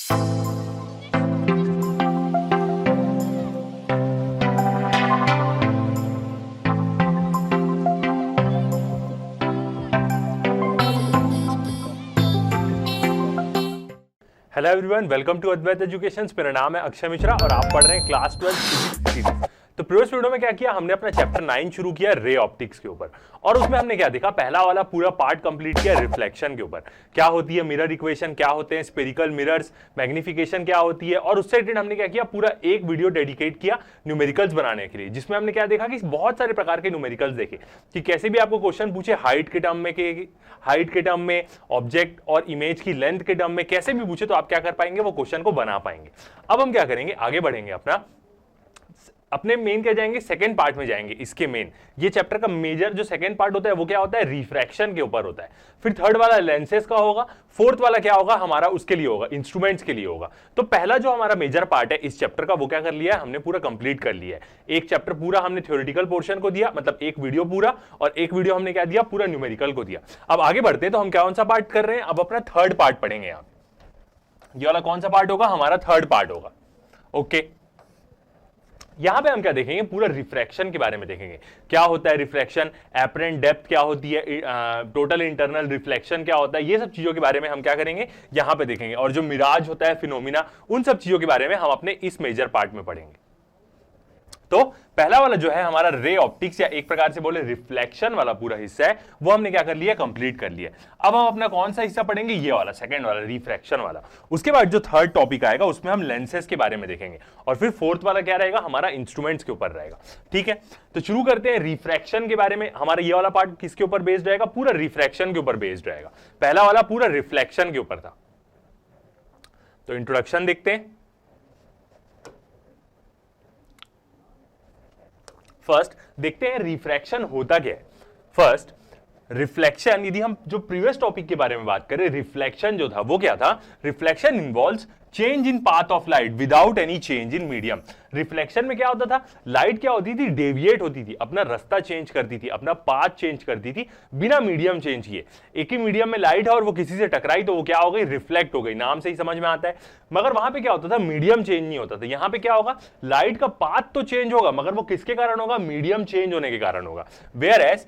Hello everyone, welcome to Advait education. मेरा नाम है अक्षय मिश्रा और आप पढ़ रहे हैं क्लास 12 फिजिक्स सीरीज। तो प्रीवियस वीडियो में क्या किया, हमने अपना चैप्टर 9 शुरू किया रे ऑप्टिक्स के ऊपर, और उसमें हमने क्या देखा, पहला वाला पूरा पार्ट कंप्लीट किया रिफ्लेक्शन के ऊपर। क्या होती है मिरर इक्वेशन, क्या होते हैं स्फेरिकल मिरर्स, मैग्निफिकेशन क्या होती है, और उससे रिलेटेड हमने क्या किया, पूरा एक वीडियो डेडिकेट किया न्यूमेरिकल्स बनाने के लिए, जिसमें हमने क्या देखा कि बहुत सारे प्रकार के न्यूमेरिकल्स देखे कि कैसे भी आपको क्वेश्चन पूछे हाइट के टर्म में, ऑब्जेक्ट और इमेज की लेंथ के टर्म में, कैसे भी पूछे तो आप क्या कर पाएंगे, वो क्वेश्चन को बना पाएंगे। अब हम क्या करेंगे, आगे बढ़ेंगे, अपने मेन क्या जाएंगे, सेकंड पार्ट में जाएंगे। इसके मेन ये चैप्टर का मेजर जो सेकंड पार्ट होता है वो क्या होता है, रिफ्रैक्शन के ऊपर होता है। फिर थर्ड वाला लेंसेज का होगा, फोर्थ वाला क्या होगा हमारा, उसके लिए होगा, इंस्ट्रूमेंट्स के लिए होगा। तो पहला जो हमारा मेजर पार्ट है इस चैप्टर का, वो क्या कर लिया है हमने, पूरा कंप्लीट कर लिया है। एक चैप्टर पूरा हमने थ्योरेटिकल पोर्शन को दिया, मतलब एक वीडियो पूरा, और एक वीडियो हमने क्या दिया, पूरा न्यूमेरिकल को दिया। अब आगे बढ़ते हैं, तो हम कौन सा पार्ट कर रहे हैं, अब अपना थर्ड पार्ट पढ़ेंगे। यहाँ ये वाला कौन सा पार्ट होगा, हमारा थर्ड पार्ट होगा। ओके, यहां पे हम क्या देखेंगे, पूरा रिफ्रैक्शन के बारे में देखेंगे। क्या होता है रिफ्रैक्शन, एपरेंट डेप्थ क्या होती है, टोटल इंटरनल रिफ्लेक्शन क्या होता है, ये सब चीजों के बारे में हम क्या करेंगे, यहां पे देखेंगे। और जो मिराज होता है, फिनोमिना, उन सब चीजों के बारे में हम अपने इस मेजर पार्ट में पढ़ेंगे। तो पहला वाला जो है हमारा रे ऑप्टिक्स, या एक प्रकार से बोले रिफ्लेक्शन वाला पूरा हिस्सा है, वो हमने क्या कर लिया, कंप्लीट कर लिया। अब हम अपना कौन सा हिस्सा पढ़ेंगे, ये वाला सेकंड वाला रिफ्रैक्शन वाला। उसके बाद जो थर्ड टॉपिक आएगा उसमें हम लेंसेज के बारे में देखेंगे, और फिर फोर्थ वाला क्या रहेगा हमारा, इंस्ट्रूमेंट्स के ऊपर रहेगा। ठीक है, तो शुरू करते हैं रिफ्रैक्शन के बारे में। हमारा ये वाला पार्ट किसके ऊपर बेस्ड रहेगा, पूरा रिफ्रैक्शन के ऊपर बेस्ड रहेगा। पहला वाला पूरा रिफ्लेक्शन के ऊपर था। तो इंट्रोडक्शन देखते हैं। फर्स्ट देखते हैं रिफ्रैक्शन होता क्या है। फर्स्ट रिफ्लेक्शन, यदि हम जो प्रीवियस टॉपिक के बारे में बात करें, रिफ्लेक्शन जो था वो क्या था, reflection involves change in path of light without any change in medium. Reflection में क्या होता था, लाइट क्या होती थी, डेविएट होती थी, अपना रास्ता चेंज करती थी, अपना पाथ चेंज करती थी, बिना मीडियम चेंज किए। एक ही मीडियम में लाइट है और वो किसी से टकराई तो वो क्या हो गई, रिफ्लेक्ट हो गई, नाम से ही समझ में आता है। मगर वहां पे क्या होता था, मीडियम चेंज नहीं होता था। यहां पे क्या होगा, लाइट का पाथ तो चेंज होगा, मगर वो किसके कारण होगा, मीडियम चेंज होने के कारण होगा। Whereas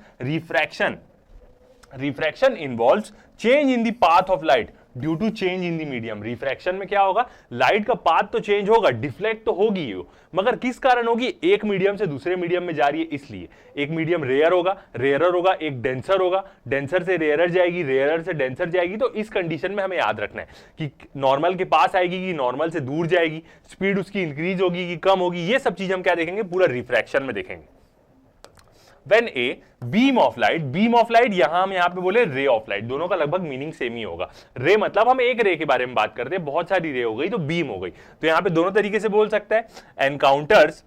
refraction involves change in the path of light due to change in the medium. Refraction में क्या होगा, लाइट का पाथ तो चेंज होगा, डिफ्लेक्ट तो होगी ही, मगर किस कारण होगी, एक मीडियम से दूसरे मीडियम में जा रही है इसलिए। एक मीडियम रेयर होगा, एक डेंसर होगा, डेंसर से रेयरर जाएगी, रेयरर से डेंसर जाएगी। तो इस कंडीशन में हमें याद रखना है कि नॉर्मल के पास आएगी कि नॉर्मल से दूर जाएगी, स्पीड उसकी इंक्रीज होगी कि कम होगी, ये सब चीज हम क्या देखेंगे, पूरा रिफ्रैक्शन में देखेंगे। When a beam of light, यहां हम यहां पे बोले रे ऑफ लाइट, दोनों का लगभग मीनिंग सेम ही होगा। रे मतलब हम एक रे के बारे में बात करते हैं, बहुत सारी रे हो गई तो बीम हो गई, तो यहां पे दोनों तरीके से बोल सकता है। एनकाउंटर्स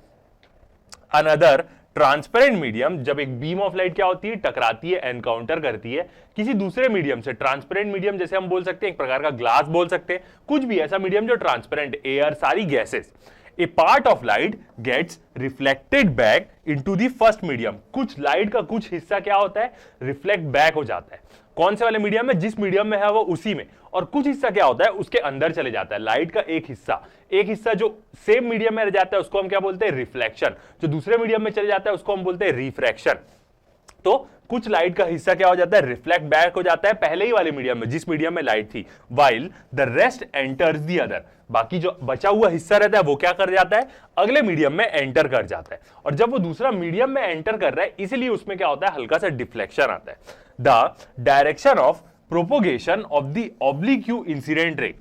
अनदर ट्रांसपेरेंट मीडियम, जब एक बीम ऑफ लाइट क्या होती है, टकराती है, एनकाउंटर करती है किसी दूसरे मीडियम से। ट्रांसपेरेंट मीडियम जैसे हम बोल सकते हैं एक प्रकार का ग्लास बोल सकते हैं, कुछ भी ऐसा मीडियम जो ट्रांसपेरेंट, एयर, सारी gases. A part of light gets reflected back into the first medium। कुछ लाइट का कुछ हिस्सा क्या होता है, रिफ्लेक्ट बैक हो जाता है। कौन से वाले मीडियम में, जिस मीडियम में है वो उसी में, और कुछ हिस्सा क्या होता है उसके अंदर चले जाता है। लाइट का एक हिस्सा जो सेम मीडियम में रह जाता है उसको हम क्या बोलते हैं, रिफ्लेक्शन। जो दूसरे मीडियम में चले जाता है उसको हम बोलते हैं रिफ्रैक्शन। तो कुछ लाइट का हिस्सा क्या हो जाता है, रिफ्लेक्ट बैक हो जाता है पहले ही वाले मीडियम में, जिस मीडियम में लाइट थी, while the rest enters the other. बाकी जो बचा हुआ हिस्सा रहता है वो क्या कर जाता है, अगले मीडियम में एंटर कर जाता है। और जब वो दूसरा मीडियम में एंटर कर रहा है इसलिए उसमें क्या होता है, हल्का सा डिफ्लेक्शन आता है। The direction of propagation of the oblique incident ray.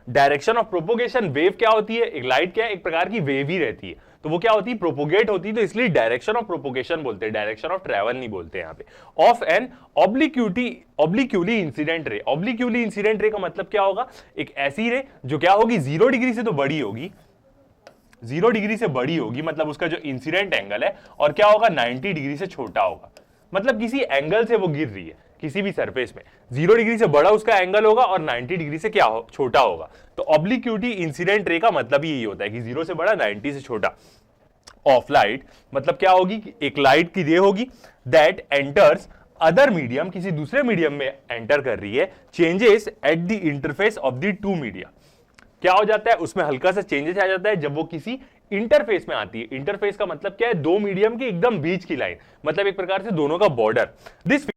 Direction of propagation, wave क्या होती है, एक लाइट क्या है, एक प्रकार की वेव ही रहती है, तो वो क्या होती है, प्रोपोगेट होती है, तो इसलिए डायरेक्शन ऑफ प्रोपोगेशन बोलते हैं, डायरेक्शन ऑफ ट्रैवल नहीं बोलते यहां पे। Of N ऑब्लिक्यूली incident ray. ऑब्लिक्यूली incident ray का मतलब क्या होगा, एक ऐसी रे जो क्या होगी, 0 डिग्री से तो बड़ी होगी, 0 डिग्री से बड़ी होगी, मतलब उसका जो इंसिडेंट एंगल है, और क्या होगा, 90 डिग्री से छोटा होगा, मतलब किसी एंगल से वो गिर रही है किसी भी सरफेस में, 0 डिग्री से बड़ा उसका एंगल होगा और 90 डिग्री से क्या छोटा होगा। तो ऑब्लिक्यूटी इंसिडेंट रे का मतलब यही होता है कि 0 से बड़ा 90 से छोटा। ऑफ लाइट मतलब क्या होगी, कि एक लाइट की रे होगी दैट एंटर्स अदर मीडियम, किसी दूसरे मीडियम में एंटर कर रही है, changes at the interface of the two media. क्या हो जाता है, उसमें हल्का सा चेंजेस आ जाता है जब वो किसी इंटरफेस में आती है। इंटरफेस का मतलब क्या है, दो मीडियम के एकदम बीच की लाइन, मतलब एक प्रकार से दोनों का border. This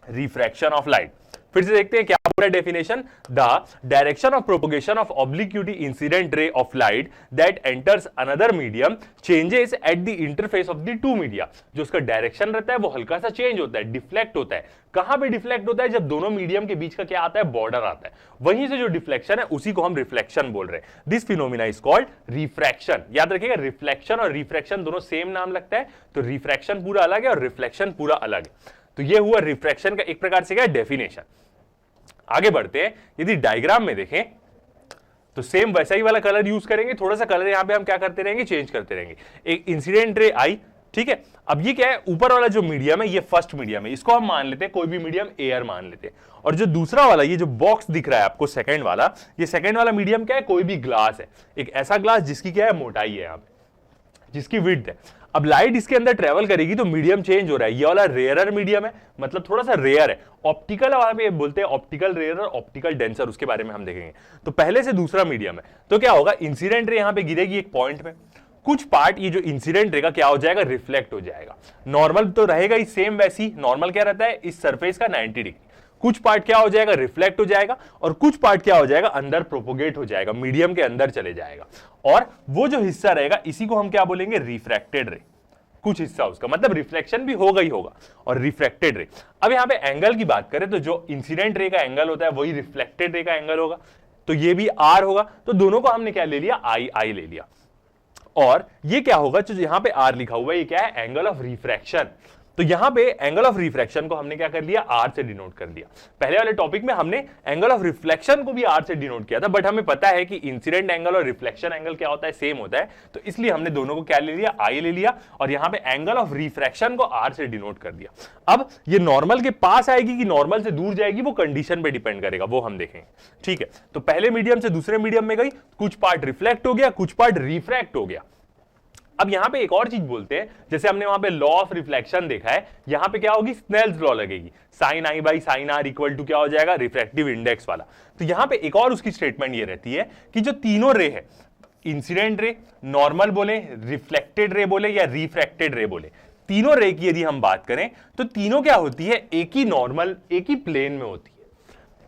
refraction of light. फिर से देखते हैं क्या पूरा definition, the direction of propagation of obliquity incident ray of light that enters another medium changes at the interface of the two media. जो उसका डायरेक्शन रहता है वो हल्का सा चेंज होता है, डिफ्लेक्ट होता है। कहां पे डिफ्लेक्ट होता है, जब दोनों मीडियम के बीच का क्या आता है, बॉर्डर आता है, वहीं से जो डिफ्लेक्शन है उसी को हम रिफ्लेक्शन बोल रहे हैं। This phenomena is called refraction. याद रखिएगा, रिफ्लेक्शन और रिफ्रैक्शन दोनों सेम नाम लगता है, तो रिफ्रैक्शन पूरा अलग है और रिफ्लेक्शन पूरा अलग है। तो ये हुआ रिफ्रैक्शन का एक प्रकार से क्या डेफिनेशन। आगे बढ़ते हैं, यदि डायग्राम में देखें तो सेम वैसा ही वाला कलर यूज करेंगे, थोड़ा सा कलर यहां पे हम क्या करते रहेंगे, चेंज करते रहेंगे। एक इंसिडेंट रे आई, ठीक है। अब ये क्या है, ऊपर वाला जो मीडियम है ये फर्स्ट मीडियम है, इसको हम मान लेते हैं कोई भी मीडियम एयर मान लेते हैं। और जो दूसरा वाला ये जो बॉक्स दिख रहा है आपको सेकंड वाला, ये सेकंड वाला मीडियम क्या है, कोई भी ग्लास है, एक ऐसा ग्लास जिसकी क्या है मोटाई है यहां पे, जिसकी विड्थ है। अब लाइट इसके अंदर ट्रेवल करेगी तो मीडियम चेंज हो रहा है, ये वाला रेयरर मीडियम है, मतलब थोड़ा सा रेयर है। ऑप्टिकल वाला बोलते हैं ऑप्टिकल रेयर और ऑप्टिकल डेंसर, उसके बारे में हम देखेंगे। तो पहले से दूसरा मीडियम है, तो क्या होगा, इंसिडेंट रे यहां पे गिरेगी एक पॉइंट पे, कुछ पार्ट ये जो इंसिडेंट रे का क्या हो जाएगा, रिफ्लेक्ट हो जाएगा। नॉर्मल तो रहेगा ही सेम, वैसी नॉर्मल क्या रहता है इस सरफेस का 90 डिग्री। कुछ पार्ट क्या हो जाएगा, रिफ्लेक्ट हो जाएगा, और कुछ पार्ट क्या हो जाएगा, अंदर प्रोपोगेट हो जाएगा, मीडियम के अंदर चले जाएगा। और वो जो हिस्सा रहेगा इसी को हम क्या बोलेंगे, रिफ्रैक्टेड रे। कुछ हिस्सा उसका मतलब रिफ्लेक्शन भी होगा ही होगा, और रिफ्रैक्टेड रे। अब यहां पे एंगल की बात करें तो जो इंसिडेंट रे का एंगल होता है वही रिफ्लेक्टेड रे का एंगल होगा, तो ये भी आर होगा। तो दोनों को हमने क्या ले लिया, आई आई ले लिया। और ये क्या होगा, जो यहां पे आर लिखा हुआ है ये क्या है, एंगल ऑफ रिफ्रैक्शन। तो यहां पे एंगल ऑफ रिफ्रैक्शन को हमने क्या कर लिया, आर से डिनोट कर दिया। पहले वाले टॉपिक में हमने एंगल ऑफ रिफ्लेक्शन को भी आर से डिनोट किया था, बट हमें पता है कि इंसिडेंट एंगल और रिफ्लेक्शन एंगल क्या होता है, सेम होता है, तो इसलिए हमने दोनों को क्या ले लिया, आई ले लिया, और यहां पे एंगल ऑफ रिफ्रैक्शन को आर से डिनोट कर दिया। अब ये नॉर्मल के पास आएगी कि नॉर्मल से दूर जाएगी, वो कंडीशन पे डिपेंड करेगा, वो हम देखेंगे, ठीक है। तो पहले मीडियम से दूसरे मीडियम में गई, कुछ पार्ट रिफ्लेक्ट हो गया, कुछ पार्ट रिफ्रैक्ट हो गया। अब यहां पे एक और चीज बोलते हैं, जैसे हमने वहां पे लॉ ऑफ रिफ्लेक्शन देखा है, यहां पे क्या होगी, स्नेल्स लॉ लगेगी, sine i by sine r equal to क्या हो जाएगा, रिफ्रैक्टिव इंडेक्स वाला। तो यहां पे एक और उसकी स्टेटमेंट ये रहती है कि जो तीनों रे है, इंसिडेंट रे, नॉर्मल बोले, रिफ्लेक्टेड रे बोले या रिफ्रैक्टेड रे बोले, तीनों रे की यदि हम बात करें तो तीनों क्या होती है, एक ही नॉर्मल, एक ही प्लेन में होती है,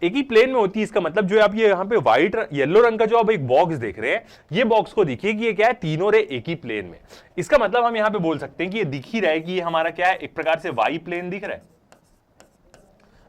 एक ही प्लेन में होती है। इसका मतलब जो आप ये यहां पे व्हाइट येलो रंग का जो आप एक बॉक्स देख रहे हैं, ये बॉक्स को देखिए कि ये क्या है, तीनों रे एक ही प्लेन में। इसका मतलब हम यहां पे बोल सकते हैं कि ये दिख ही रहा है कि ये हमारा क्या है, एक प्रकार से वाई प्लेन दिख रहा है,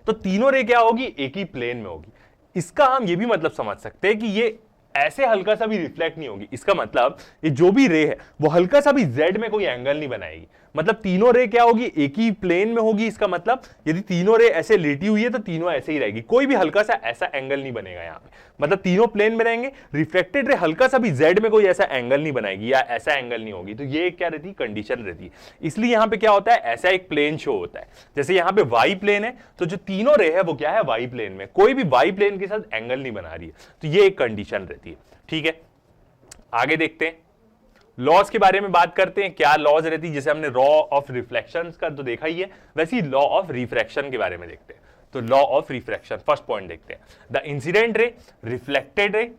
तो तीनों रे क्या होगी, एक ही प्लेन में होगी। इसका हम ये भी मतलब समझ सकते हैं कि ये ऐसे हल्का सा भी रिफ्लेक्ट नहीं होगी। इसका मतलब ये जो भी रे है वो हल्का सा भी जेड में कोई एंगल नहीं बनाएगी, मतलब तीनों रे क्या होगी, एक ही प्लेन में होगी। इसका मतलब यदि तीनों रे ऐसे लेटी हुई है तो तीनों ऐसे ही रहेगी, कोई भी हल्का सा ऐसा एंगल नहीं बनेगा यहां पे, मतलब तीनों प्लेन में रहेंगे। रिफ्लेक्टेड रे हल्का सा भी जेड में कोई ऐसा एंगल नहीं बनाएगी या ऐसा एंगल नहीं होगी, तो ये क्या रहती है, कंडीशन रहती है। इसलिए यहां पे क्या होता है, ऐसा एक प्लेन शो होता है। जैसे यहां पे वाई प्लेन है, तो जो तीनों रे है वो क्या है, वाई प्लेन में, कोई भी वाई प्लेन के साथ एंगल नहीं बना रही है, तो ये एक कंडीशन रहती है, ठीक है। आगे देखते हैं, लॉज के बारे में बात करते हैं, क्या लॉज रहती है। जैसे हमने लॉ ऑफ रिफ्लेक्शन का तो देखा ही है, वैसे ही लॉ ऑफ रिफ्रैक्शन के बारे में देखते हैं। तो law of refraction, first point देखते हैं, the incident ray, reflected ray,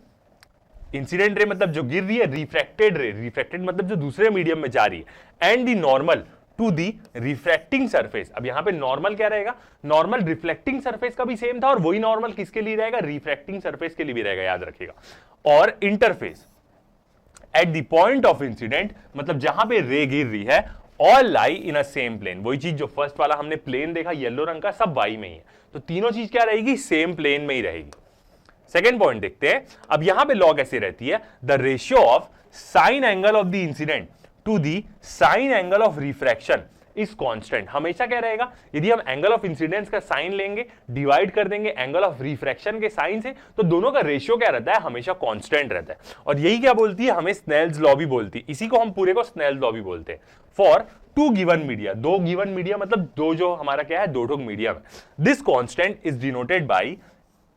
incident रे मतलब जो गिर रही है, रिफ्रैक्टेड रे, रिफ्रैक्टेड मतलब जो दूसरे मीडियम में जा रही है, and the normal to the refracting surface. अब यहां पे नॉर्मल क्या रहेगा, नॉर्मल रिफ्लेक्टिंग सरफेस का भी सेम था, और वही नॉर्मल किसके लिए रहेगा, रिफ्रैक्टिंग सरफेस के लिए भी रहेगा, याद रखिएगा। और interface at the point of incident, मतलब जहां पे रे गिर रही है, all lie in a same plane. वही चीज जो फर्स्ट वाला हमने प्लेन देखा येलो रंग का, सब वाई में ही है, तो तीनों चीज क्या रहेगी, सेम प्लेन में ही रहेगी। सेकेंड पॉइंट देखते हैं, अब यहां पे लॉ कैसे रहती है, the ratio of sine angle of the incident to the sine angle of refraction is constant. हमेशा क्या रहेगा, यदि हम एंगल ऑफ इंसिडेंस का साइन लेंगे, डिवाइड कर देंगे एंगल ऑफ रिफ्रैक्शन के साइन से, तो दोनों का रेशियो क्या रहता है, हमेशा कांस्टेंट रहता है। और यही क्या बोलती है, हमें स्नेल्स लॉ भी बोलती है, इसी को हम पूरे को स्नेल्स लॉ भी बोलते हैं। फॉर टू गिवन मीडिया, दो गिवन मीडिया मतलब दो जो हमारा क्या है, दो ठोक मीडियम है। This constant is denoted by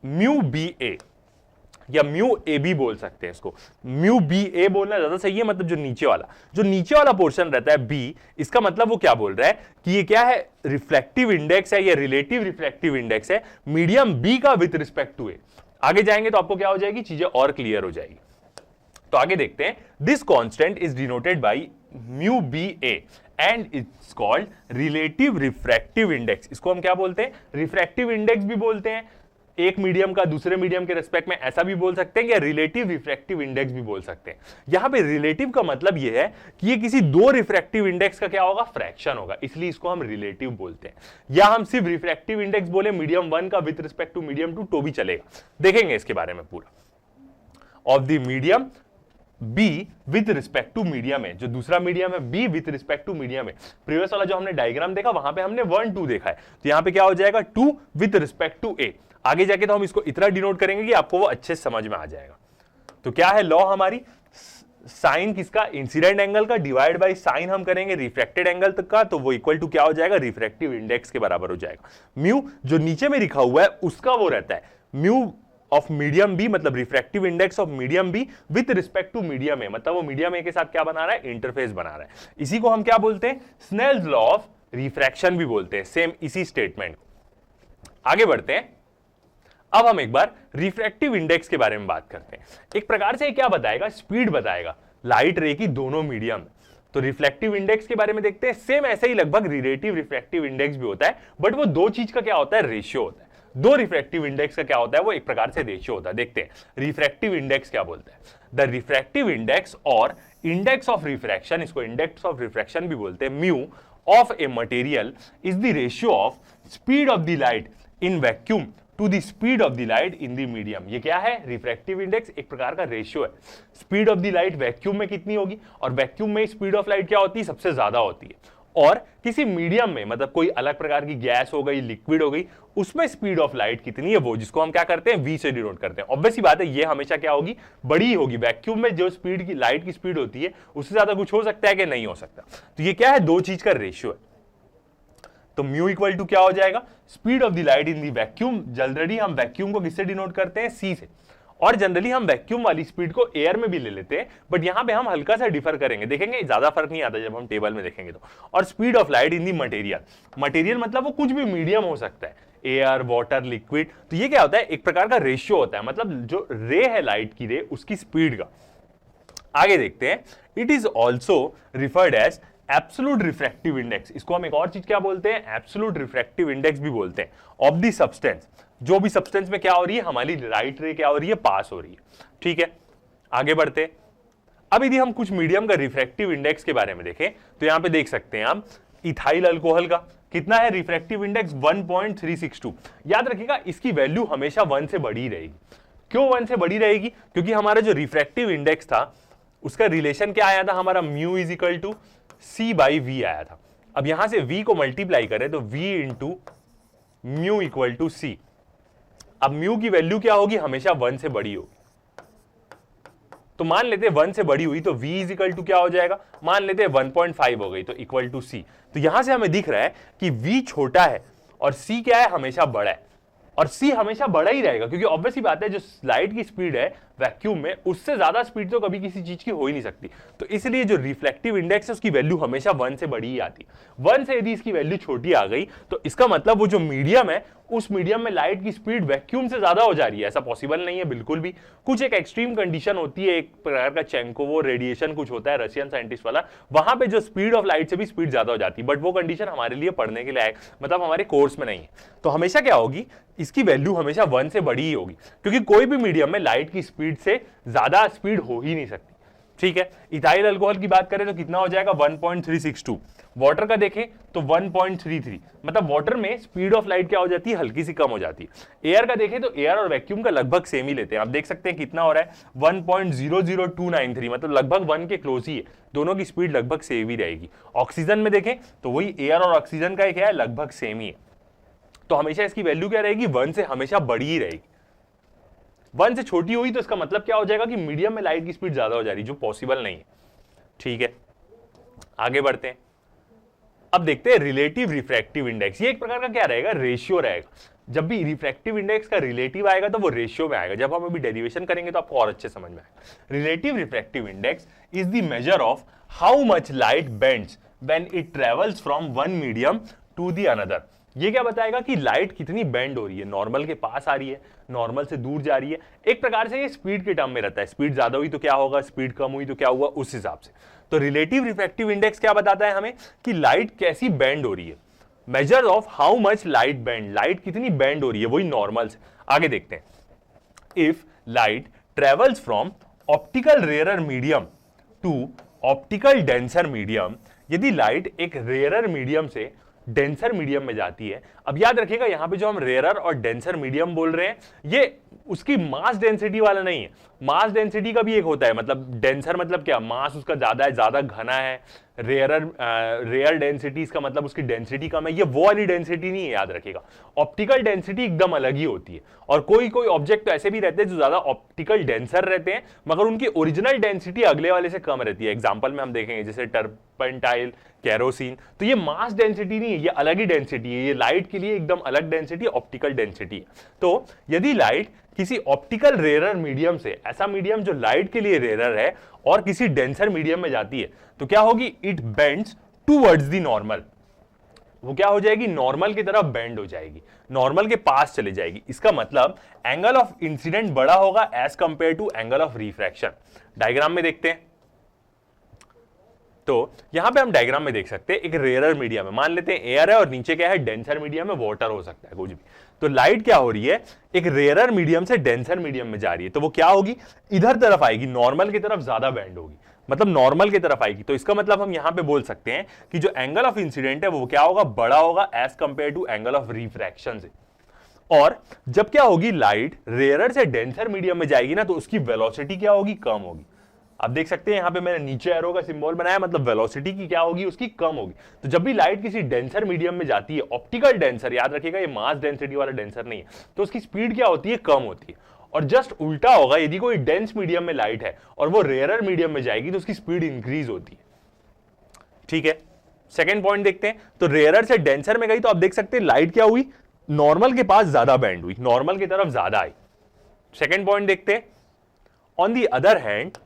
mu B A, या म्यू ए बी बोल सकते हैं इसको। म्यू बी ए बोलना ज्यादा सही है, मतलब जो नीचे वाला पोर्शन रहता है बी, इसका मतलब वो क्या बोल रहा है कि ये क्या है, रिफ्लेक्टिव इंडेक्स है या रिलेटिव रिफ्लेक्टिव इंडेक्स है मीडियम बी का विद रिस्पेक्ट टू ए। आगे जाएंगे तो आपको क्या हो जाएगी, चीजें और क्लियर हो जाएगी। तो आगे देखते हैं, this constant is denoted by mu B a and it's called relative refractive index. इसको हम क्या बोलते हैं, रिफ्रैक्टिव इंडेक्स भी बोलते हैं, एक मीडियम का दूसरे मीडियम के रिस्पेक्ट में ऐसा भी बोल सकते हैं, या रिलेटिव रिफ्रैक्टिव इंडेक्स भी बोल सकते हैं। यहां पे रिलेटिव का मतलब यह है कि ये किसी दो रिफ्रैक्टिव इंडेक्स का क्या होगा, फ्रैक्शन होगा, इसलिए इसको हम रिलेटिव बोलते हैं। या हम सिर्फ रिफ्रैक्टिव इंडेक्स बोले मीडियम 1 का विद रिस्पेक्ट टू मीडियम 2 तो भी चलेगा, देखेंगे इसके बारे में पूरा। Of the medium B with respect to medium है, जो दूसरा मीडियम है B with respect to medium है। प्रीवियस वाला जो हमने डायग्राम देखा वहां पे हमने 1 2 देखा है, तो यहां पे क्या हो जाएगा 2 विथ रिस्पेक्ट टू A। आगे जाके तो हम इसको इतना डिनोट करेंगे कि आपको वो अच्छे से समझ में आ जाएगा। तो क्या है लॉ हमारी, साइन किसका, इंसिडेंट एंगल का डिवाइड बाय साइन हम करेंगे रिफ्रैक्टेड एंगल तक का, तो वो इक्वल टू क्या हो जाएगा, रिफ्रैक्टिव इंडेक्स के बराबर हो जाएगा। म्यू जो नीचे में लिखा हुआ है उसका वो रहता है म्यू ऑफ मीडियम बी, मतलब refractive index of medium b with respect to medium a, मतलब वो मीडियम ए के साथ क्या बना रहा है, इंटरफेस बना रहा है। इसी को हम क्या बोलते हैं, स्नेल्स लॉ ऑफ रिफ्रैक्शन भी बोलते हैं, सेम इसी स्टेटमेंट। आगे बढ़ते हैं, अब हम एक बार रिफ्रैक्टिव इंडेक्स के बारे में बात करते हैं। एक प्रकार से क्या बताएगा, स्पीड बताएगा लाइट रे की दोनों मीडियम। तो रिफ्लेक्टिव इंडेक्स के बारे में देखते हैं, सेम ऐसे ही लगभग रिलेटिव रिफ्रैक्टिव इंडेक्स भी होता है, बट वो दो चीज का क्या होता है, रेशियो होता है। दो रिफ्रैक्टिव इंडेक्स का क्या होता है, वो एक प्रकार से रेशियो होता है। देखते हैं रिफ्रैक्टिव इंडेक्स क्या बोलते हैं। द रिफ्रैक्टिव इंडेक्स और इंडेक्स ऑफ रिफ्रैक्शन, इसको इंडेक्स ऑफ रिफ्रैक्शन भी बोलते हैं, mu of a material is the ratio of speed of the light in vacuum to the speed of the light in the medium. ये क्या है, refractive index एक प्रकार का रेशियो है। Speed of the light vacuum में कितनी होगी, और वैक्यूम में स्पीड ऑफ लाइट क्या होती है, सबसे ज्यादा होती है। और किसी मीडियम में, मतलब कोई अलग प्रकार की गैस हो गई, लिक्विड हो गई, उसमें स्पीड ऑफ लाइट कितनी है, वो जिसको हम क्या करते हैं, v से डिनोट करते हैं। ऑब्वियस सी बात है, ये हमेशा क्या होगी, बड़ी होगी। वैक्यूम में जो स्पीड की लाइट की स्पीड होती है उससे ज्यादा कुछ हो सकता है कि नहीं हो सकता। तो ये क्या है, दो चीज का रेशियो है। तो म्यू इक्वल टू क्या हो जाएगा, speed of the light in the vacuum. Generally हम वैक्यूम को किससे डिनोट करते हैं, सी से, और जनरली हम वैक्यूम वाली स्पीड को एयर में भी ले लेते हैं, बट यहां पे हम हल्का सा डिफर करेंगे, देखेंगे ज्यादा फर्क नहीं आता जब हम टेबल में देखेंगे तो। और speed of light in the material, material मतलब वो कुछ भी मीडियम हो सकता है, एयर, वाटर, लिक्विड। तो ये क्या होता है, एक प्रकार का रेशियो होता है, मतलब जो रे है लाइट की रे, उसकी स्पीड का। आगे देखते हैं, it is also referred as absolute refractive index. इसको हम एक और चीज क्या बोलते हैं, एब्सोल्यूट रिफ्रैक्टिव इंडेक्स भी बोलते हैं, ऑफ द सब्सटेंस। जो भी सब्सटेंस में क्या हो रही है, हमारी लाइट रे क्या हो रही है, पास हो रही है। ठीक है, आगे बढ़ते। अब यदि हम कुछ मीडियम का रिफ्रैक्टिव इंडेक्स के बारे में देखें तो यहां पे देख सकते हैं आप, इथाइल अल्कोहल का कितना है रिफ्रैक्टिव इंडेक्स, 1.362। याद रखिएगा इसकी वैल्यू हमेशा 1 से बड़ी रहेगी। क्यों 1 से बड़ी रहेगी, क्योंकि हमारा जो रिफ्रैक्टिव इंडेक्स था उसका रिलेशन क्या आया था, हमारा mu is equal to c by v आया था। अब यहां से v को मल्टीप्लाई करें तो v into mu equal to C. अब म्यू की वैल्यू क्या होगी, हमेशा 1 से बड़ी होगी। तो मान लेते हैं 1 से बड़ी हुई तो v इज इक्वल टू क्या हो जाएगा, मान लेते हैं 1.5 हो गई तो इक्वल टू सी। तो यहां से हमें दिख रहा है कि v छोटा है और c क्या है, हमेशा बड़ा है। और c हमेशा बड़ा ही रहेगा, क्योंकि ऑब्वियस ही बात है जो लाइट की स्पीड है वैक्यूम में, उससे ज्यादा स्पीड तो कभी किसी चीज की हो ही नहीं सकती। तो इसलिए जो रिफ्लेक्टिव इंडेक्स है उसकी वैल्यू हमेशा 1 से बड़ी ही आती है। 1 से यदि इसकी वैल्यू छोटी आ गई तो इसका मतलब वो जो मीडियम है, उस मीडियम में लाइट की स्पीड वैक्यूम से ज्यादा हो जा रही है। ऐसा पॉसिबल नहीं है बिल्कुल भी। कुछ एक एक्सट्रीम कंडीशन होती है, एक प्रकार का चेंकोवो रेडिएशन कुछ होता है रशियन साइंटिस्ट वाला, वहां पे जो स्पीड ऑफ लाइट से भी स्पीड ज्यादा हो जाती है, बट वो कंडीशन हमारे लिए पढ़ने के लिए मतलब हमारे कोर्स में नहीं है। तो हमेशा क्या होगी, इसकी वैल्यू हमेशा 1 से बड़ी ही होगी, क्योंकि कोई भी मीडियम में लाइट की स्पीड से ज्यादा स्पीड हो ही नहीं सकती। ठीक है, इथाइल अल्कोहल की बात करें तो कितना हो जाएगा, 1.362। वाटर का देखें तो 1.33, मतलब वाटर में स्पीड ऑफ लाइट क्या हो जाती है, हल्की सी कम हो जाती है। एयर का देखें तो एयर और वैक्यूम का लगभग सेम ही लेते हैं। आप देख सकते हैं कितना हो रहा है, 1.00293, मतलब लगभग 1 के क्लोज ही है। दोनों की स्पीड लगभग सेम ही रहेगी। ऑक्सीजन में देखें तो वही एयर और ऑक्सीजन का क्या है, लगभग सेम ही है। तो हमेशा इसकी वैल्यू क्या रहेगी, 1 से हमेशा बड़ी ही रहेगी। 1 से छोटी हुई तो इसका मतलब क्या हो जाएगा कि मीडियम में लाइट की स्पीड ज्यादा हो जा रही है, जो पॉसिबल नहीं है। ठीक है, आगे बढ़ते हैं। अब देखते हैं रिलेटिव रिफ्रैक्टिव इंडेक्स। ये एक प्रकार का क्या रहेगा, रेशियो रहेगा। जब भी रिफ्रैक्टिव इंडेक्स का रिलेटिव आएगा तो वो रेशियो में आएगा। जब हम अभी डेरिवेशन करेंगे तो आपको और अच्छे समझ में आएगा। Relative refractive index is the measure of how much light bends when it travels from one medium to the another. ये क्या बताएगा कि लाइट कितनी बेंड हो रही है, नॉर्मल के पास आ रही है, नॉर्मल से दूर जा रही है। एक प्रकार से ये स्पीड के टर्म में रहता है, स्पीड ज्यादा हुई तो क्या होगा, स्पीड कम हुई तो क्या हुआ, उस हिसाब से। तो रिलेटिव रिफ्रैक्टिव इंडेक्स क्या बताता है हमें कि लाइट कैसी बेंड हो रही है, measure of how much light bend, light कितनी बेंड हो रही है, वही नॉर्मल से। आगे देखते हैं, if light travels from optical rarer medium to optical denser medium, यदि लाइट एक रेयरर मीडियम से डेंसर मीडियम में जाती है। अब याद रखिएगा यहां पे जो हम रेयरर और डेंसर मीडियम बोल रहे हैं, ये उसकी मास डेंसिटी वाला नहीं है। मास डेंसिटी का भी एक होता है, मतलब डेंसर मतलब क्या, मास उसका ज्यादा है, ज्यादा घना है। रेयर डेंसिटी इसका मतलब उसकी डेंसिटी कम है, ये वो वाली डेंसिटी नहीं है, याद रखिएगा। ऑप्टिकल डेंसिटी एकदम अलग ही होती है। और कोई कोई ऑब्जेक्ट तो ऐसे भी रहते हैं जो ज्यादा ऑप्टिकल डेंसर रहते हैं, मगर उनकी ओरिजिनल डेंसिटी अगले वाले से कम रहती है। एग्जाम्पल में हम देखेंगे जैसे टर्पेंटाइल, केरोसिन, तो ये मास डेंसिटी नहीं है, ये अलग ही डेंसिटी है। ये लाइट के लिए एकदम अलग डेंसिटी, ऑप्टिकल डेंसिटी है। तो यदि लाइट किसी ऑप्टिकल रेयरर मीडियम से, ऐसा मीडियम जो लाइट के लिए रेयरर है, और किसी डेंसर मीडियम में जाती है, तो क्या होगी, it bends towards the normal, वो क्या हो जाएगी, नॉर्मल की तरफ बेंड हो जाएगी, नॉर्मल के पास चले जाएगी। इसका मतलब एंगल ऑफ इंसिडेंट बड़ा होगा as compare to angle of refraction. Diagram में देखते हैं, तो यहां पे हम डायग्राम में देख सकते हैं एक रेयरर मीडियम है, मान लेते हैं एयर है, और नीचे क्या है, डेंसर मीडियम है, वाटर हो सकता है, कुछ भी। तो लाइट क्या हो रही है, एक रेयरर मीडियम से डेंसर मीडियम में जा रही है, तो वो क्या होगी, इधर तरफ आएगी, नॉर्मल की तरफ ज्यादा बेंड होगी, मतलब नॉर्मल की तरफ आएगी। तो इसका मतलब हम यहां पे बोल सकते हैं कि जो एंगल ऑफ इंसिडेंट है वो क्या होगा, बड़ा होगा as compare to angle of refraction से। और जब क्या होगी, लाइट रेयरर से डेंसर मीडियम में जाएगी ना, तो उसकी वेलोसिटी क्या होगी, कम होगी। आप देख सकते हैं यहां पे मैंने नीचे एरो का सिंबल बनाया, मतलब वेलोसिटी की क्या होगी, उसकी कम होगी। तो जब भी लाइट किसी डेंसर मीडियम में जाती है, ऑप्टिकल डेंसर, याद रखिएगा ये मास डेंसिटी वाला डेंसर नहीं है, तो उसकी स्पीड क्या होती है, कम होती है। और जस्ट उल्टा होगा, यदि कोई डेंस मीडियम में लाइट है और वो रेयरर मीडियम में जाएगी, तो उसकी स्पीड इंक्रीज होती है। ठीक है, सेकेंड पॉइंट देखते हैं, तो रेयरर से डेंसर में गई, तो आप देख सकते हैं लाइट क्या हुई, नॉर्मल के पास ज्यादा बेंड हुई, नॉर्मल की तरफ ज्यादा आई। सेकेंड पॉइंट देखते हैं, on the other hand,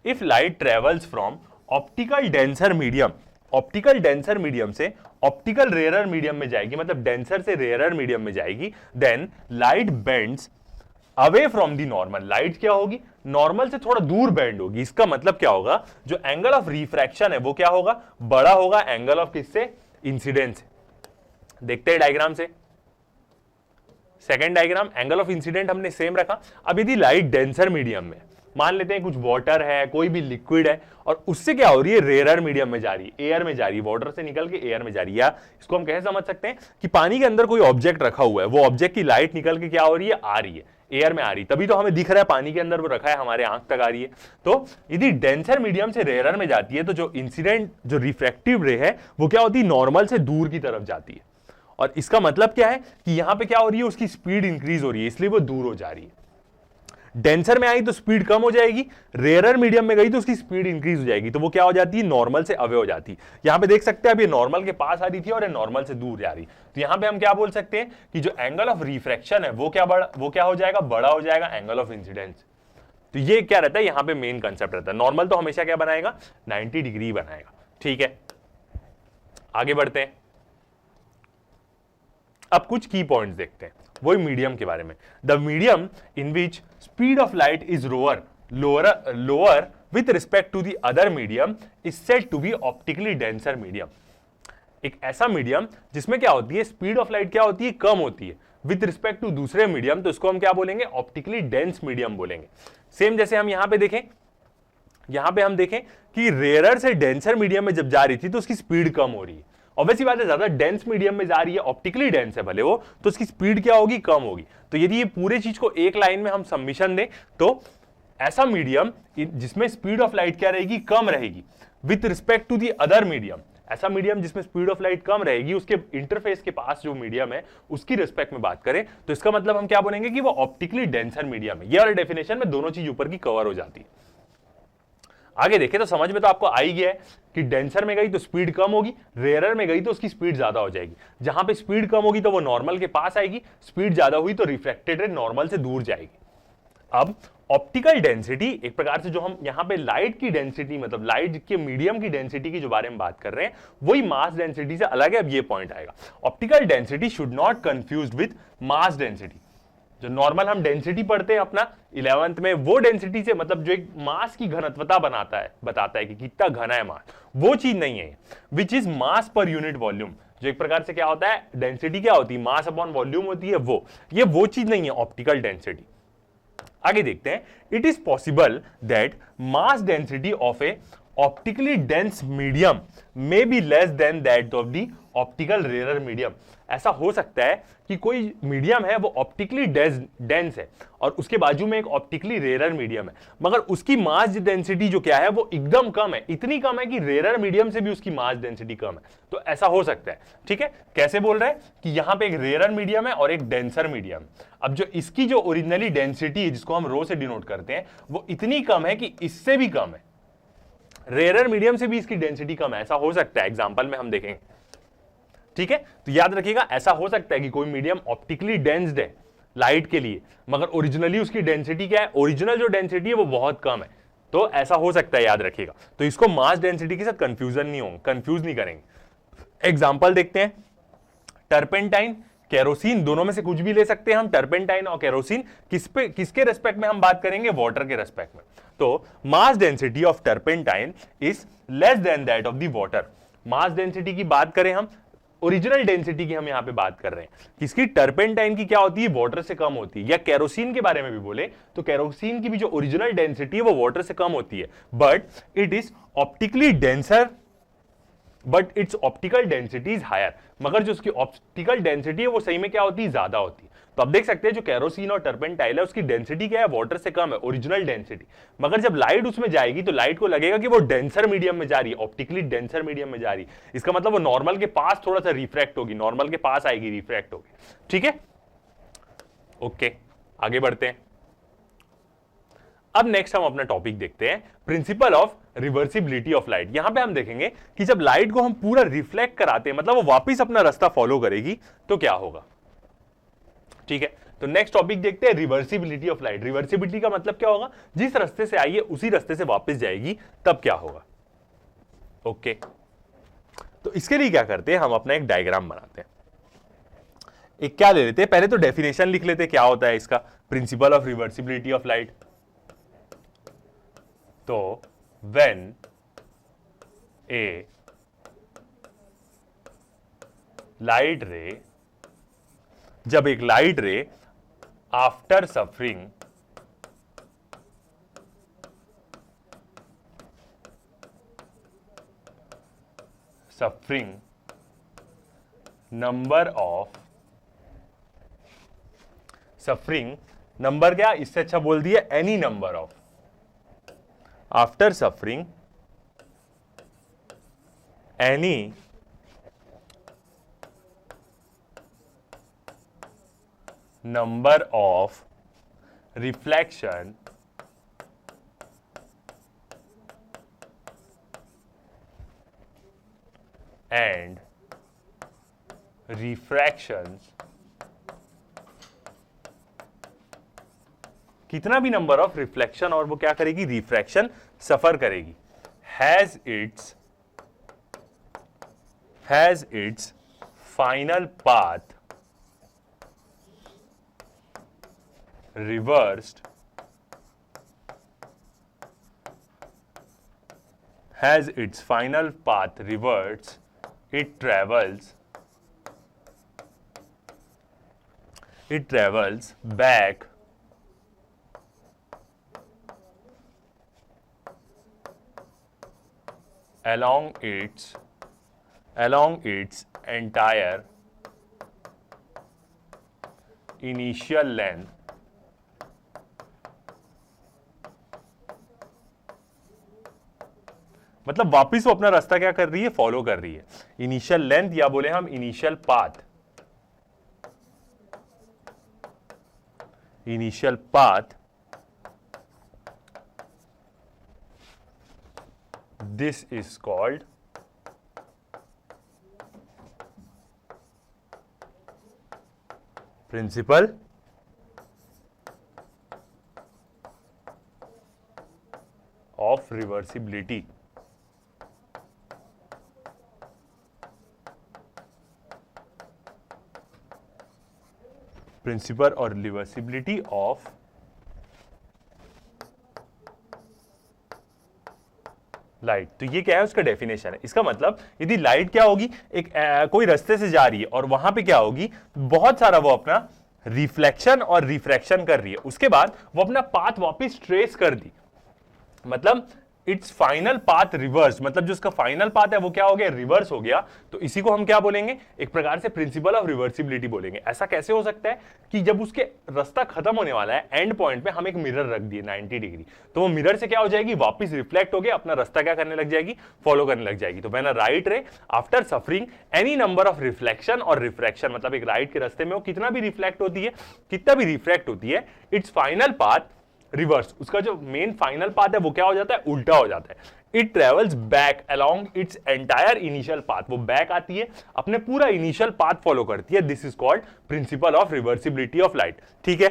if light travels from optical denser medium, optical denser medium से ऑप्टिकल रेयरर मीडियम में जाएगी, मतलब डेंसर से रेयरर मीडियम में जाएगी, then light bends away from the normal, light क्या होगी, नॉर्मल से थोड़ा दूर बेंड होगी। इसका मतलब क्या होगा, जो एंगल ऑफ रिफ्रैक्शन है वो क्या होगा, बड़ा होगा एंगल ऑफ किससे, इंसिडेंस से। देखते हैं डायग्राम से, second diagram, angle of incident हमने सेम रखा। अब यदि लाइट डेंसर मीडियम में, मान लेते हैं कुछ वाटर है, कोई भी लिक्विड है, और उससे क्या हो रही है, रेयरर मीडियम में जा रही है, एयर में जा रही है, वाटर से निकल के एयर में जा रही है। या इसको हम कैसे समझ सकते हैं कि पानी के अंदर कोई ऑब्जेक्ट रखा हुआ है, वो ऑब्जेक्ट की लाइट निकल के क्या हो रही है, आ रही है, एयर में आ रही है, तभी तो हमें दिख रहा है पानी के अंदर वो रखा है, हमारे आंख तक आ रही है। तो यदि डेंसर मीडियम से रेयरर में जाती है, तो जो इंसिडेंट, जो रिफ्रैक्टिव रे है, वो क्या होती है, नॉर्मल से दूर की तरफ जाती है। और इसका मतलब क्या है कि यहां पे क्या हो रही है, उसकी स्पीड इंक्रीज हो रही है, इसलिए वो दूर हो जा रही है। डेंसर में आई तो स्पीड कम हो जाएगी, रेयरर मीडियम में गई तो उसकी स्पीड इंक्रीज हो जाएगी, तो वो क्या हो जाती है, नॉर्मल से अवे हो जाती है। यहां पे देख सकते हैं अब ये नॉर्मल के पास आ रही थी और ये नॉर्मल से दूर जा रही, तो यहां पे हम क्या बोल सकते हैं कि जो एंगल ऑफ रिफ्रैक्शन है वो क्या हो जाएगा, बड़ा हो जाएगा एंगल ऑफ इंसिडेंस। तो ये क्या रहता है, यहां पे मेन कंसेप्ट रहता है। नॉर्मल तो हमेशा क्या बनाएगा, 90 डिग्री बनाएगा। ठीक है, आगे बढ़ते हैं, अब कुछ की पॉइंट्स देखते हैं वही मीडियम के बारे में। The medium in which speed of light is lower with respect to the other medium is said to be optically denser medium. एक ऐसा मीडियम जिसमें क्या होती है, स्पीड ऑफ लाइट क्या होती है, कम होती है विथ रिस्पेक्ट टू दूसरे मीडियम, तो इसको हम क्या बोलेंगे, ऑप्टिकली डेंस मीडियम बोलेंगे। सेम जैसे हम यहां पे देखें, यहां पे हम देखें कि रेयरर से डेंसर मीडियम में जब जा रही थी तो उसकी स्पीड कम हो रही है। ऑब्वियसली बात है, ज्यादा डेंस मीडियम में जा रही है, ऑप्टिकली डेंस है भले वो, तो उसकी स्पीड क्या होगी, कम होगी। तो यदि ये पूरे चीज को एक लाइन में हम सबमिशन दें, तो ऐसा मीडियम जिसमें स्पीड ऑफ लाइट क्या रहेगी, कम रहेगी with respect to the other medium, ऐसा मीडियम जिसमें स्पीड ऑफ लाइट कम रहेगी, उसके इंटरफेस के पास जो मीडियम है उसकी रिस्पेक्ट में बात करें, तो इसका मतलब हम क्या बोलेंगे कि वो ऑप्टिकली डेंसर मीडियम है। ये वाले डेफिनेशन में दोनों चीज ऊपर की कवर हो जाती है। आगे देखें तो समझ में तो आपको आ ही गया है कि डेंसर में गई तो स्पीड कम होगी, रेयरर में गई तो उसकी स्पीड ज्यादा हो जाएगी। जहां पे स्पीड कम होगी तो वो नॉर्मल के पास आएगी, स्पीड ज्यादा हुई तो रिफ्रैक्टेड रे नॉर्मल से दूर जाएगी। अब ऑप्टिकल डेंसिटी एक प्रकार से जो हम यहां पे लाइट की डेंसिटी मतलब लाइट के मीडियम की डेंसिटी की जो बारे में बात कर रहे हैं वही मास डेंसिटी से अलग है। अब ये पॉइंट आएगा, optical density should not confused with mass density. जो नॉर्मल हम डेंसिटी पढ़ते हैं अपना 11th में, वो डेंसिटी से मतलब जो एक मास की घनत्वता बनाता है, बताता है कि कितना घना है मास, वो चीज नहीं है। Which is mass per unit volume, जो एक प्रकार से क्या होता है, डेंसिटी क्या होती है, मास अपॉन वॉल्यूम होती है, वो चीज नहीं है ऑप्टिकल डेंसिटी। आगे देखते हैं, it is possible that mass density of a optically dense medium may be less than that of the optical rare medium. ऐसा हो सकता है कि कोई मीडियम है वो ऑप्टिकली डेंस है और उसके बाजू में एक ऑप्टिकली रेयर मीडियम है, मगर उसकी मास डेंसिटी जो क्या है वो एकदम कम है, इतनी कम है कि रेयर मीडियम से भी उसकी मास डेंसिटी कम है। तो ऐसा हो सकता है, ठीक है। कैसे बोल रहे हैं कि यहां पे एक रेयर मीडियम है और एक डेंसर मीडियम। अब जो इसकी जो ओरिजिनली डेंसिटी है जिसको हम रो से डिनोट करते हैं वो इतनी कम है कि इससे भी कम है, रेयर मीडियम से भी इसकी डेंसिटी कम है। ऐसा हो सकता है, एग्जांपल में हम देखेंगे, ठीक है। तो याद रखिएगा, ऐसा हो सकता है कि कोई मीडियम ऑप्टिकली डेंस्ड है लाइट के लिए, मगर ओरिजिनली उसकी डेंसिटी क्या है, ओरिजिनल जो डेंसिटी है वो बहुत कम है। तो ऐसा हो सकता है, याद रखिएगा। तो इसको मास डेंसिटी के साथ कंफ्यूजन नहीं होगा, कंफ्यूज नहीं करेंगे। एग्जांपल देखते हैं, टर्पेंटाइन, केरोसिन, दोनों में से कुछ भी ले सकते हैं हम। टर्पेंटाइन और केरोसिन किसके रेस्पेक्ट में हम बात करेंगे, वाटर के रेस्पेक्ट में। तो मास density of turpentine is less than that of the water. Mass density की बात करें हम, ओरिजिनल डेंसिटी की हम यहां पे बात कर रहे हैं, किसकी, टर्पेंटाइन की क्या होती है, वाटर से कम होती है। या केरोसिन के बारे में भी बोले तो केरोसिन की भी जो ओरिजिनल डेंसिटी है वो वाटर से कम होती है, but it is optically denser, but its optical density is higher. मगर जो उसकी ऑप्टिकल डेंसिटी है वो सही में क्या होती है, ज्यादा होती है। तो अब देख सकते हैं जो केरोसिन और टर्पेंटाइल है उसकी डेंसिटी क्या है, वाटर से कम है, ओरिजिनल डेंसिटी। मगर जब लाइट उसमें जाएगी तो लाइट को लगेगा कि वो डेंसर मीडियम में जा रही है, ऑप्टिकली डेंसर मीडियम में जा रही है। इसका मतलब वो नॉर्मल के पास थोड़ा सा रिफ्रैक्ट होगी, नॉर्मल के पास आएगी, रिफ्रैक्ट होगी, ठीक है। ओके, आगे बढ़ते हैं। अब नेक्स्ट हम अपना टॉपिक देखते हैं, principal of reversibility of light. यहां पे हम देखेंगे कि जब लाइट को हम पूरा रिफ्लेक्ट कराते हैं, मतलब वो वापस अपना रास्ता फॉलो करेगी, तो क्या होगा, ठीक है। तो नेक्स्ट टॉपिक देखते हैं, रिवर्सिबिलिटी ऑफ लाइट। रिवर्सिबिलिटी का मतलब क्या होगा, जिस रास्ते से आई है उसी रास्ते से वापस जाएगी, तब क्या होगा। ओके, तो इसके लिए क्या करते हैं, हम अपना एक डायग्राम बनाते हैं। एक क्या ले लेते हैं, पहले तो डेफिनेशन लिख लेते हैं क्या होता है इसका, principal of reversibility of light. तो when a light ray, जब एक लाइट रे आफ्टर सफरिंग नंबर क्या, इससे अच्छा बोल दिया any number of, after suffering any number of reflection and refractions, कितना भी नंबर ऑफ रिफ्लेक्शन और वो क्या करेगी, रिफ्रैक्शन सफर करेगी, has its final path reversed, has its final path reverts, it travels back along its entire initial length मतलब वापिस वो अपना रास्ता क्या कर रही है, फॉलो कर रही है, इनिशियल लेंथ या बोले हम initial path, this is called principle of reversibility, principle और रिवर्सिबिलिटी ऑफ लाइट। तो ये क्या है, उसका डेफिनेशन है। इसका मतलब यदि लाइट क्या होगी, एक कोई रास्ते से जा रही है और वहां पे क्या होगी, बहुत सारा वो अपना रिफ्लेक्शन और रिफ्रैक्शन कर रही है, उसके बाद वो अपना पाथ वापस ट्रेस कर दी, मतलब इट्स फाइनल पाथ रिवर्स, मतलब जो उसका फाइनल पाथ है वो क्या हो गया, रिवर्स हो गया। तो इसी को हम क्या बोलेंगे, एक प्रकार से प्रिंसिपल ऑफ रिवर्सिबिलिटी बोलेंगे। ऐसा कैसे हो सकता है कि जब उसके रास्ता खत्म होने वाला है, एंड पॉइंट पे हम एक मिरर रख दिए 90 डिग्री, तो वो मिरर से क्या हो जाएगी, वापस रिफ्लेक्ट हो गया, अपना रास्ता क्या करने लग जाएगी, फॉलो करने लग जाएगी। तो व्हेन अ राइट रे after suffering any number of reflection और रिफ्रैक्शन, मतलब एक लाइट के रास्ते में वो कितना भी रिफ्लेक्ट होती है, कितना भी रिफ्रैक्ट होती है, इट्स फाइनल पाथ रिवर्स, उसका जो मेन फाइनल पाथ है वो क्या हो जाता है, उल्टा हो जाता है। It travels back along its entire initial path, वो बैक आती है, अपने पूरा इनिशियल पाथ फॉलो करती है। This is called principle of reversibility of light. ठीक है,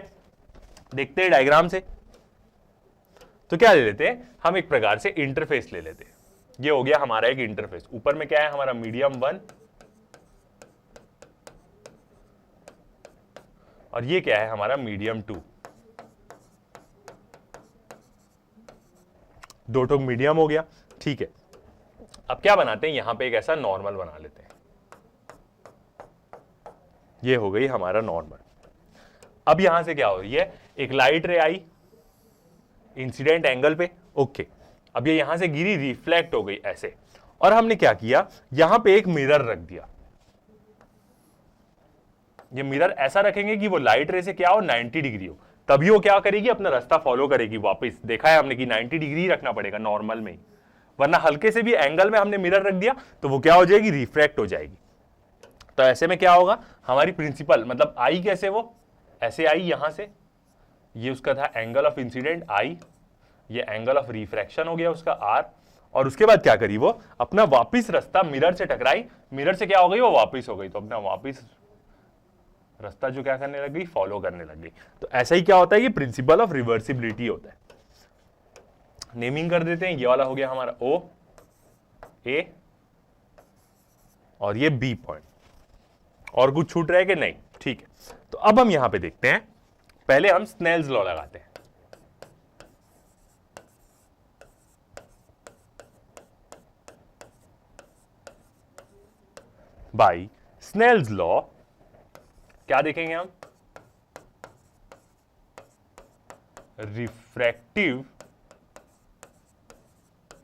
देखते हैं डायग्राम से। तो क्या ले लेते हैं हम, एक प्रकार से इंटरफेस ले लेते हैं। ये हो गया हमारा एक इंटरफेस, ऊपर में क्या है हमारा मीडियम 1 और ये क्या है हमारा मीडियम 2। दो टोक मीडियम हो गया। ठीक है, अब क्या बनाते हैं, यहां पे एक ऐसा नॉर्मल बना लेते हैं। ये हो गई हमारा नॉर्मल। अब यहां से क्या हो रही है, एक लाइट रे आई इंसिडेंट एंगल पे, ओके। अब ये यहां से गिरी, रिफ्लेक्ट हो गई ऐसे, और हमने क्या किया, यहां पे एक मिरर रख दिया। ये मिरर ऐसा रखेंगे कि वो लाइट रे से क्या हो, 90 डिग्री हो, तभी वो क्या करेगी, अपना रास्ता फॉलो करेगी वापस। देखा है हमने कि 90 डिग्री रखना पड़ेगा नॉर्मल में ही, वरना हल्के से भी एंगल में हमने मिरर रख दिया तो वो क्या हो जाएगी, रिफ्रैक्ट हो जाएगी। तो ऐसे में क्या होगा, हमारी प्रिंसिपल मतलब आई कैसे, वो ऐसे आई यहां से, ये उसका था एंगल ऑफ इंसिडेंट आई, ये एंगल ऑफ रिफ्रैक्शन हो गया उसका आर, और उसके बाद क्या करी, वो अपना वापिस रास्ता मिरर से टकराई, मिरर से क्या हो गई, वो वापिस हो गई, तो अपना वापिस रास्ता जो क्या करने लग गई, फॉलो करने लग गई। तो ऐसा ही क्या होता है, ये प्रिंसिपल ऑफ रिवर्सिबिलिटी होता है। नेमिंग कर देते हैं, ये वाला हो गया हमारा ओ ए और ये बी पॉइंट। और कुछ छूट रहा है कि नहीं, ठीक है। तो अब हम यहां पे देखते हैं, पहले हम स्नेल्स लॉ लगाते हैं। बाय स्नेल्स लॉ क्या देखेंगे हम, रिफ्रैक्टिव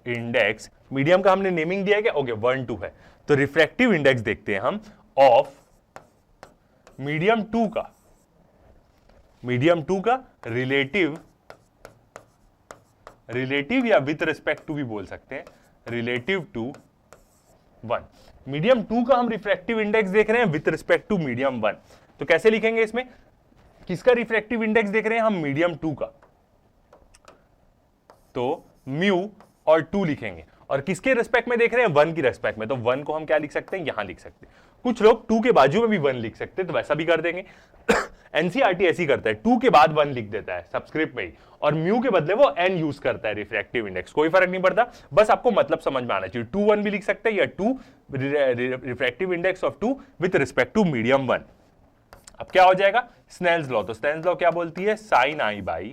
इंडेक्स, मीडियम का हमने नेमिंग दिया है क्या, ओके 1 2 है, तो रिफ्रैक्टिव इंडेक्स देखते हैं हम ऑफ मीडियम 2 का, मीडियम 2 का रिलेटिव या विथ रिस्पेक्ट टू भी बोल सकते हैं, रिलेटिव टू 1। मीडियम 2 का हम रिफ्रैक्टिव इंडेक्स देख रहे हैं विथ रिस्पेक्ट टू मीडियम 1, तो कैसे लिखेंगे इसमें, किसका रिफ्रैक्टिव इंडेक्स देख रहे हैं हम, मीडियम 2 का, तो म्यू और 2 लिखेंगे, और किसके रिस्पेक्ट में देख रहे हैं, 1 की रिस्पेक्ट में, तो 1 को हम क्या लिख सकते हैं, यहां लिख सकते हैं। कुछ लोग 2 के बाजू में भी 1 लिख सकते हैं, तो वैसा भी कर देंगे। एनसीईआरटी ऐसी करता है, 2 के बाद 1 लिख देता है सबस्क्रिप्ट में ही, और म्यू के बदले वो एन यूज करता है रिफ्रैक्टिव इंडेक्स, कोई फर्क नहीं पड़ता, बस आपको मतलब समझ में आना चाहिए। 2 1 भी लिख सकते हैं, या 2 refractive index of 2 with respect to medium 1। अब क्या हो जाएगा, स्नेल्स लॉ, तो स्नेल्स लॉ क्या बोलती है, sine i by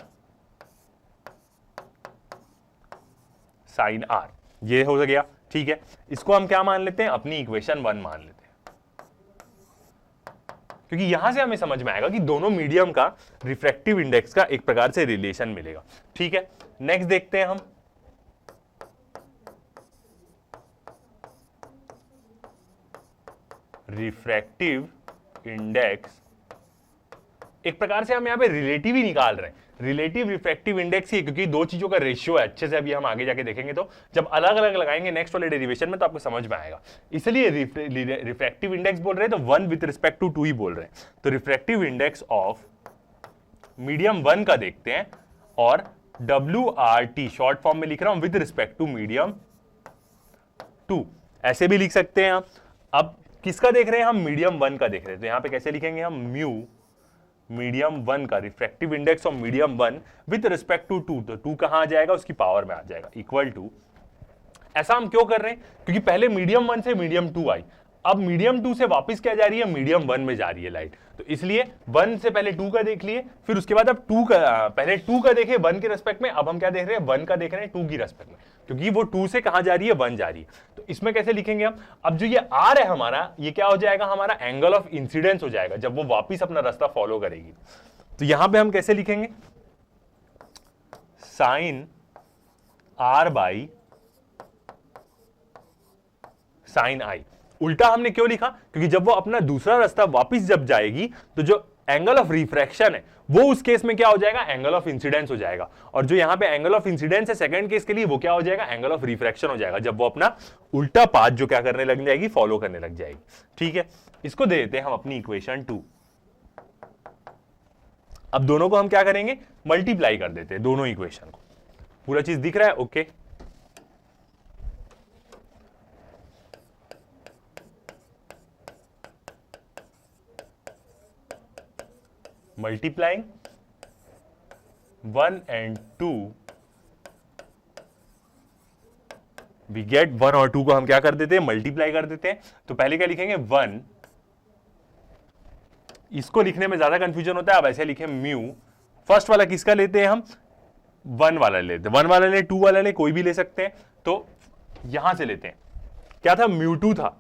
sine r, ये हो गया। ठीक है, इसको हम क्या मान लेते हैं, अपनी इक्वेशन 1 मान लेते हैं, क्योंकि यहां से हमें समझ में आएगा कि दोनों मीडियम का रिफ्रैक्टिव इंडेक्स का एक प्रकार से रिलेशन मिलेगा। ठीक है, नेक्स्ट देखते हैं हम, रिफ्रैक्टिव इंडेक्स, एक प्रकार से हम यहां पे रिलेटिव ही निकाल रहे हैं, रिलेटिव रिफ्रैक्टिव इंडेक्स ही, क्योंकि दो चीजों का रेशियो है, अच्छे से अभी हम आगे जाके देखेंगे, तो जब अलग अलग लगाएंगे नेक्स्ट वाले डेरिवेशन में तो आपको समझ में आएगा। इसलिए रिफ्रैक्टिव इंडेक्स बोल रहे हैं तो 1 विथ रिस्पेक्ट टू 2 ही बोल रहे हैं, तो रिफ्रैक्टिव इंडेक्स ऑफ मीडियम 1 का देखते हैं, और WRT शॉर्ट फॉर्म में लिख रहा हूं विथ रिस्पेक्ट टू मीडियम 2, ऐसे भी लिख सकते हैं आप। अब किसका देख रहे हैं हम, मीडियम 1 का देख रहे हैं, तो यहां पे कैसे लिखेंगे हम, म्यू मीडियम वन का refractive index of medium one with respect to two, तो टू कहां आ जाएगा, उसकी पावर में आ जाएगा, इक्वल टू। ऐसा हम क्यों कर रहे हैं, क्योंकि पहले मीडियम वन से मीडियम टू आई, अब मीडियम टू से वापस क्या जा रही है, मीडियम वन में जा रही है लाइट, तो इसलिए वन से पहले टू का देख लिए, फिर उसके बाद अब टू का, पहले टू का देखे वन के रेस्पेक्ट में, अब हम क्या देख रहे हैं, वन का देख रहे हैं टू की रेस्पेक्ट में, क्योंकि वो टू से कहां जा रही है, वन जा रही है। तो इसमें कैसे लिखेंगे हम, अब जो ये आर है हमारा, ये क्या हो जाएगा, हमारा एंगल ऑफ इंसिडेंस हो जाएगा जब वो वापिस अपना रास्ता फॉलो करेगी। तो यहां पे हम कैसे लिखेंगे, साइन आर बाई साइन आई। उल्टा हमने क्यों लिखा, क्योंकि जब वो अपना दूसरा रास्ता वापस जब जाएगी तो जो एंगल ऑफ रिफ्रैक्शन है वो उस केस में क्या हो जाएगा, एंगल ऑफ इंसिडेंस हो जाएगा, और जो यहां पे एंगल ऑफ इंसिडेंस है सेकंड केस के लिए वो क्या हो जाएगा, एंगल ऑफ रिफ्रैक्शन हो जाएगा, जब वो अपना उल्टा पाथ जो क्या करने लग जाएगी, फॉलो करने लग जाएगी। ठीक है, इसको दे देते हैं हम अपनी इक्वेशन 2। अब दोनों को हम क्या करेंगे, मल्टीप्लाई कर देते हैं दोनों इक्वेशन को। पूरा चीज दिख रहा है, okay. Multiplying 1 and 2, we get 1 और 2 को हम क्या कर देते हैं, मल्टीप्लाई कर देते हैं। तो पहले क्या लिखेंगे, 1, इसको लिखने में ज्यादा कंफ्यूजन होता है, अब ऐसे लिखे म्यू, फर्स्ट वाला किसका लेते हैं हम, 1 वाला लेते हैं, 1 वाला ले, 2 वाला ले, कोई भी ले सकते हैं। तो यहां से लेते हैं, क्या था, म्यू 2 था,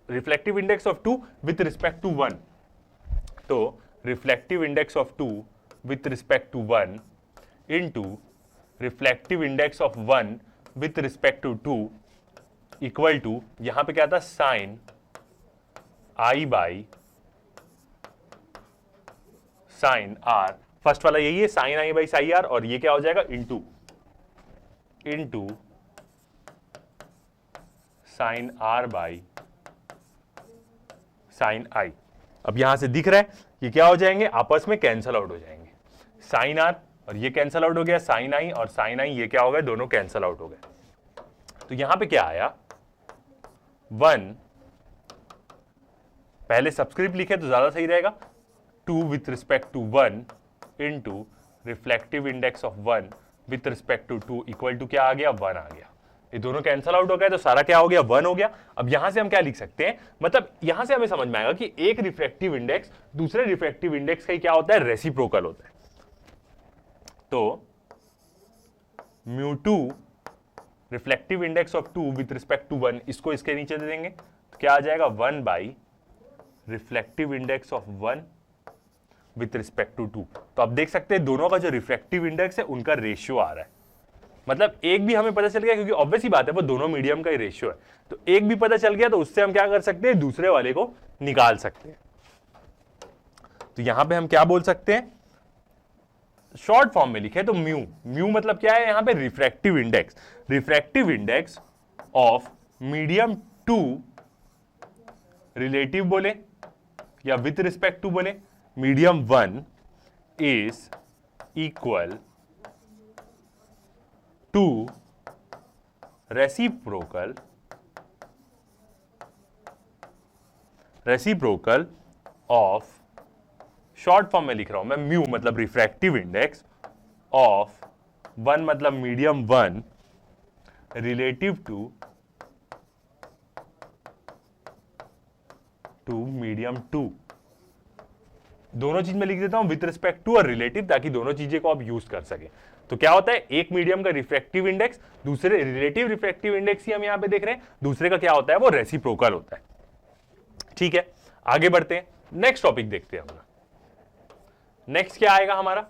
reflective index of 2 with respect to 1, तो reflective index of 2 with respect to 1 into reflective index of 1 with respect to 2 equal to, यहां पे क्या था, sin I by sin R, first वाला यही है, sin I by sin R, और ये क्या हो जाएगा, into sin R by sin I। अब यहां से दिख रहा है ये क्या हो जाएंगे, आपस में कैंसल आउट हो जाएंगे, साइन आर और ये कैंसल आउट हो गया, साइन आई और साइन आई ये क्या हो गए, दोनों कैंसल आउट हो गए। तो यहां पे क्या आया, 1, पहले सबस्क्रिप्ट लिखे तो ज्यादा सही रहेगा, 2 with respect to 1 into reflective index of 1 with respect to 2 equal to क्या आ गया, 1 आ गया। ये दोनों कैंसल आउट हो गए तो सारा क्या हो गया, 1 हो गया। अब यहां से हम क्या लिख सकते हैं, मतलब यहां से हमें समझ में आएगा कि एक रिफ्रैक्टिव इंडेक्स दूसरे रिफ्रैक्टिव इंडेक्स का क्या होता है, रेसिप्रोकल होता है। तो μ2 reflective index of 2 with respect to 1, इसको इसके नीचे दे देंगे तो क्या आ जाएगा, 1 by reflective index of 1 with respect to 2। तो आप देख सकते हैं दोनों का जो रिफ्लेक्टिव इंडेक्स है उनका रेशियो आ रहा है, मतलब एक भी हमें पता चल गया, क्योंकि ऑब्वियस ही बात है वो दोनों मीडियम का ही रेशियो है, तो एक भी पता चल गया तो उससे हम क्या कर सकते हैं, दूसरे वाले को निकाल सकते हैं। तो यहां पे हम क्या बोल सकते हैं, शॉर्ट फॉर्म में लिखे तो म्यू मतलब क्या है, यहां पे refractive index of medium 2 relative बोले या विथ रिस्पेक्ट टू बोले medium 1 is equal to reciprocal of, short form में लिख रहा हूं मैं, म्यू मतलब रिफ्रैक्टिव इंडेक्स ऑफ 1 मतलब मीडियम 1 रिलेटिव टू मीडियम 2। दोनों चीज में लिख देता हूं विथ रिस्पेक्ट टू और रिलेटिव, ताकि दोनों चीजें को आप यूज कर सके। तो क्या होता है, एक मीडियम का रिफ्रैक्टिव इंडेक्स, दूसरे रिलेटिव रिफ्रैक्टिव इंडेक्स ही हम यहां पे देख रहे हैं, दूसरे का क्या होता है, वो रेसिप्रोकल होता है। ठीक है, आगे बढ़ते हैं, नेक्स्ट टॉपिक देखते हैं हम। नेक्स्ट क्या आएगा हमारा,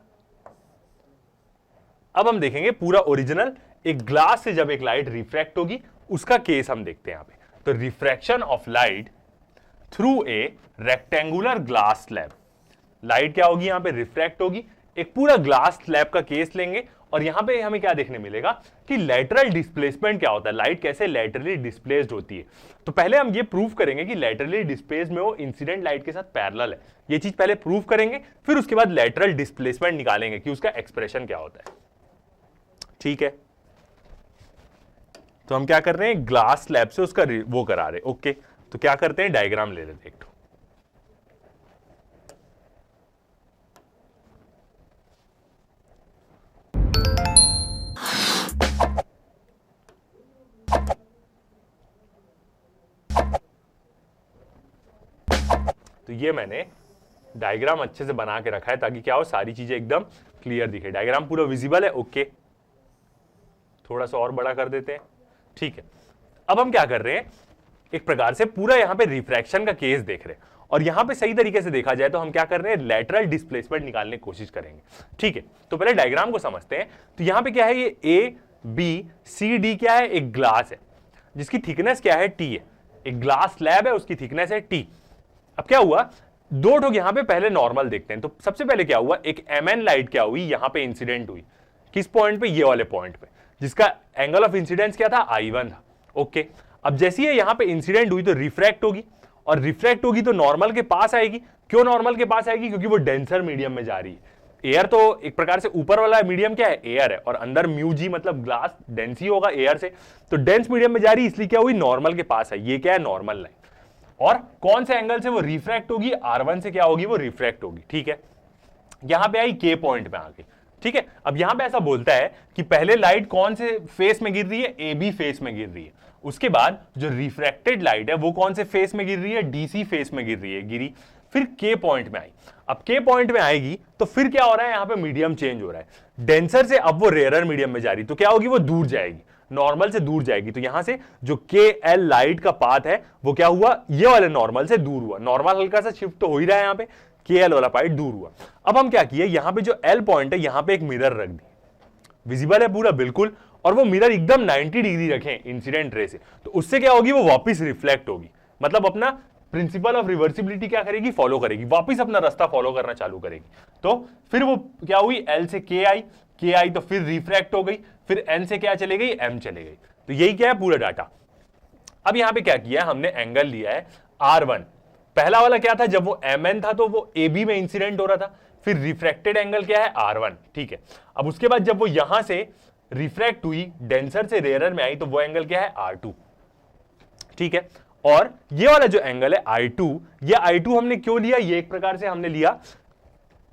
अब हम देखेंगे पूरा ओरिजिनल एक ग्लास से जब एक लाइट रिफ्रैक्ट होगी उसका केस हम देखते हैं यहां पे। तो refraction of light through a rectangular glass slab, light क्या होगी, यहां पे रिफ्रैक्ट होगी, एक पूरा ग्लास स्लैब का केस लेंगे, और यहां पे हमें क्या देखने मिलेगा कि लैटरल डिस्प्लेसमेंट क्या होता है, लाइट कैसे लैटरली डिस्प्लेस्ड होती है। तो पहले हम ये प्रूव करेंगे कि लैटरली डिस्प्लेस्ड में वो इंसिडेंट लाइट के साथ पैरेलल है, ये चीज पहले प्रूव करेंगे, फिर उसके बाद लैटरल डिस्प्लेसमेंट निकालेंगे कि उसका एक्सप्रेशन क्या होता है। ठीक है, तो हम क्या कर रहे हैं, ग्लास स्लैब से उसका वो करा रहे। ओके, तो क्या करते हैं, डायग्राम ले लेते हैं एक। तो ये मैंने डायग्राम अच्छे से बना के रखा है ताकि क्या हो, सारी चीजें एकदम क्लियर दिखे। डायग्राम पूरा विजिबल है, ओके। थोड़ा सा और बड़ा कर देते हैं, ठीक है। अब हम क्या कर रहे हैं, एक प्रकार से पूरा यहां पे रिफ्रैक्शन का केस देख रहे हैं, और यहां पे सही तरीके से देखा जाए तो हम क्या कर रहे हैं, लेटरल डिस्प्लेसमेंट निकालने की कोशिश करेंगे, ठीक है। तो पहले डायग्राम को समझते हैं। तो यहां पे क्या है, ये ए बी सी डी क्या है, एक ग्लास है जिसकी थिकनेस क्या है, टी है। एक ग्लास स्लैब है, उसकी थिकनेस है टी। अब क्या हुआ, दो ठोक यहां पे पहले नॉर्मल देखते हैं। तो सबसे पहले क्या हुआ, एक एमएन लाइट क्या हुई, यहां पे इंसिडेंट हुई। किस पॉइंट पे, ये वाले पॉइंट पे, जिसका एंगल ऑफ इंसिडेंस क्या था, I1 था, ओके। अब जैसी ये यहां पे इंसिडेंट हुई तो रिफ्रैक्ट होगी, और रिफ्रैक्ट होगी तो नॉर्मल के पास आएगी। क्यों नॉर्मल के पास आएगी, क्योंकि वो डेंसर मीडियम में जा रही है। एयर तो एक प्रकार से ऊपर वाला मीडियम क्या है, एयर है, और अंदर म्यू जी मतलब ग्लास डेंस ही होगा एयर से, तो डेंस मीडियम में जा रही है, इसलिए क्या हुई, नॉर्मल के पास है। ये क्या है, नॉर्मल लाइन। और कौन से एंगल से वो रिफ्रैक्ट होगी, R1 से क्या होगी, वो रिफ्रैक्ट होगी, ठीक है। यहां पे आई के पॉइंट पे आ गई, ठीक है। अब यहां पे ऐसा बोलता है कि पहले लाइट कौन से फेस में गिर रही है, ए बी फेस में गिर रही है। उसके बाद जो रिफ्रैक्टेड लाइट है वो कौन से फेस में गिर रही है, डीसी फेस में गिर रही है, गिरी। फिर के पॉइंट में आई। अब के पॉइंट में आएगी तो फिर क्या हो रहा है, यहां पे मीडियम चेंज हो रहा है। डेंसर से अब वो रेयरर मीडियम में जा रही, तो क्या होगी, वो दूर जाएगी, नॉर्मल से दूर जाएगी। तो यहां से जो के एल लाइट का पाथ है वो क्या हुआ, ये वाले नॉर्मल से दूर हुआ। नॉर्मल हल्का सा शिफ्ट तो हो ही रहा है, यहां पे के एल वाला पार्ट दूर हुआ। अब हम क्या किए, यहां पे जो एल पॉइंट है यहां पे एक मिरर रख दी, विजिबल है पूरा बिल्कुल, और वो मिरर एकदम 90 डिग्री रखें इंसिडेंट रे से, तो उससे क्या होगी, वो वापस रिफ्लेक्ट होगी। मतलब अपना प्रिंसिपल ऑफ रिवर्सिबिलिटी क्या करेगी, फॉलो करेगी, वापस अपना रास्ता फॉलो करना चालू करेगी। तो फिर वो क्या हुई, एल से के आई तो फिर रिफ्रैक्ट हो गई, फिर एन से क्या चले गई, एम चले गई। तो यही क्या है पूरा डाटा। अब यहां पे क्या किया, हमने एंगल लिया है R1। पहला वाला क्या था, जब वो MN था तो वो AB में इंसिडेंट हो रहा था। फिर रिफ्रैक्टेड एंगल क्या है, R1, ठीक है। अब उसके बाद जब वो यहां से रिफ्रैक्ट हुई, डेंसर से रेयरर में आई, तो वो एंगल क्या है, R2, ठीक है। और ये वाला जो एंगल है I2, ये I2 हमने क्यों लिया, ये एक प्रकार से हमने लिया,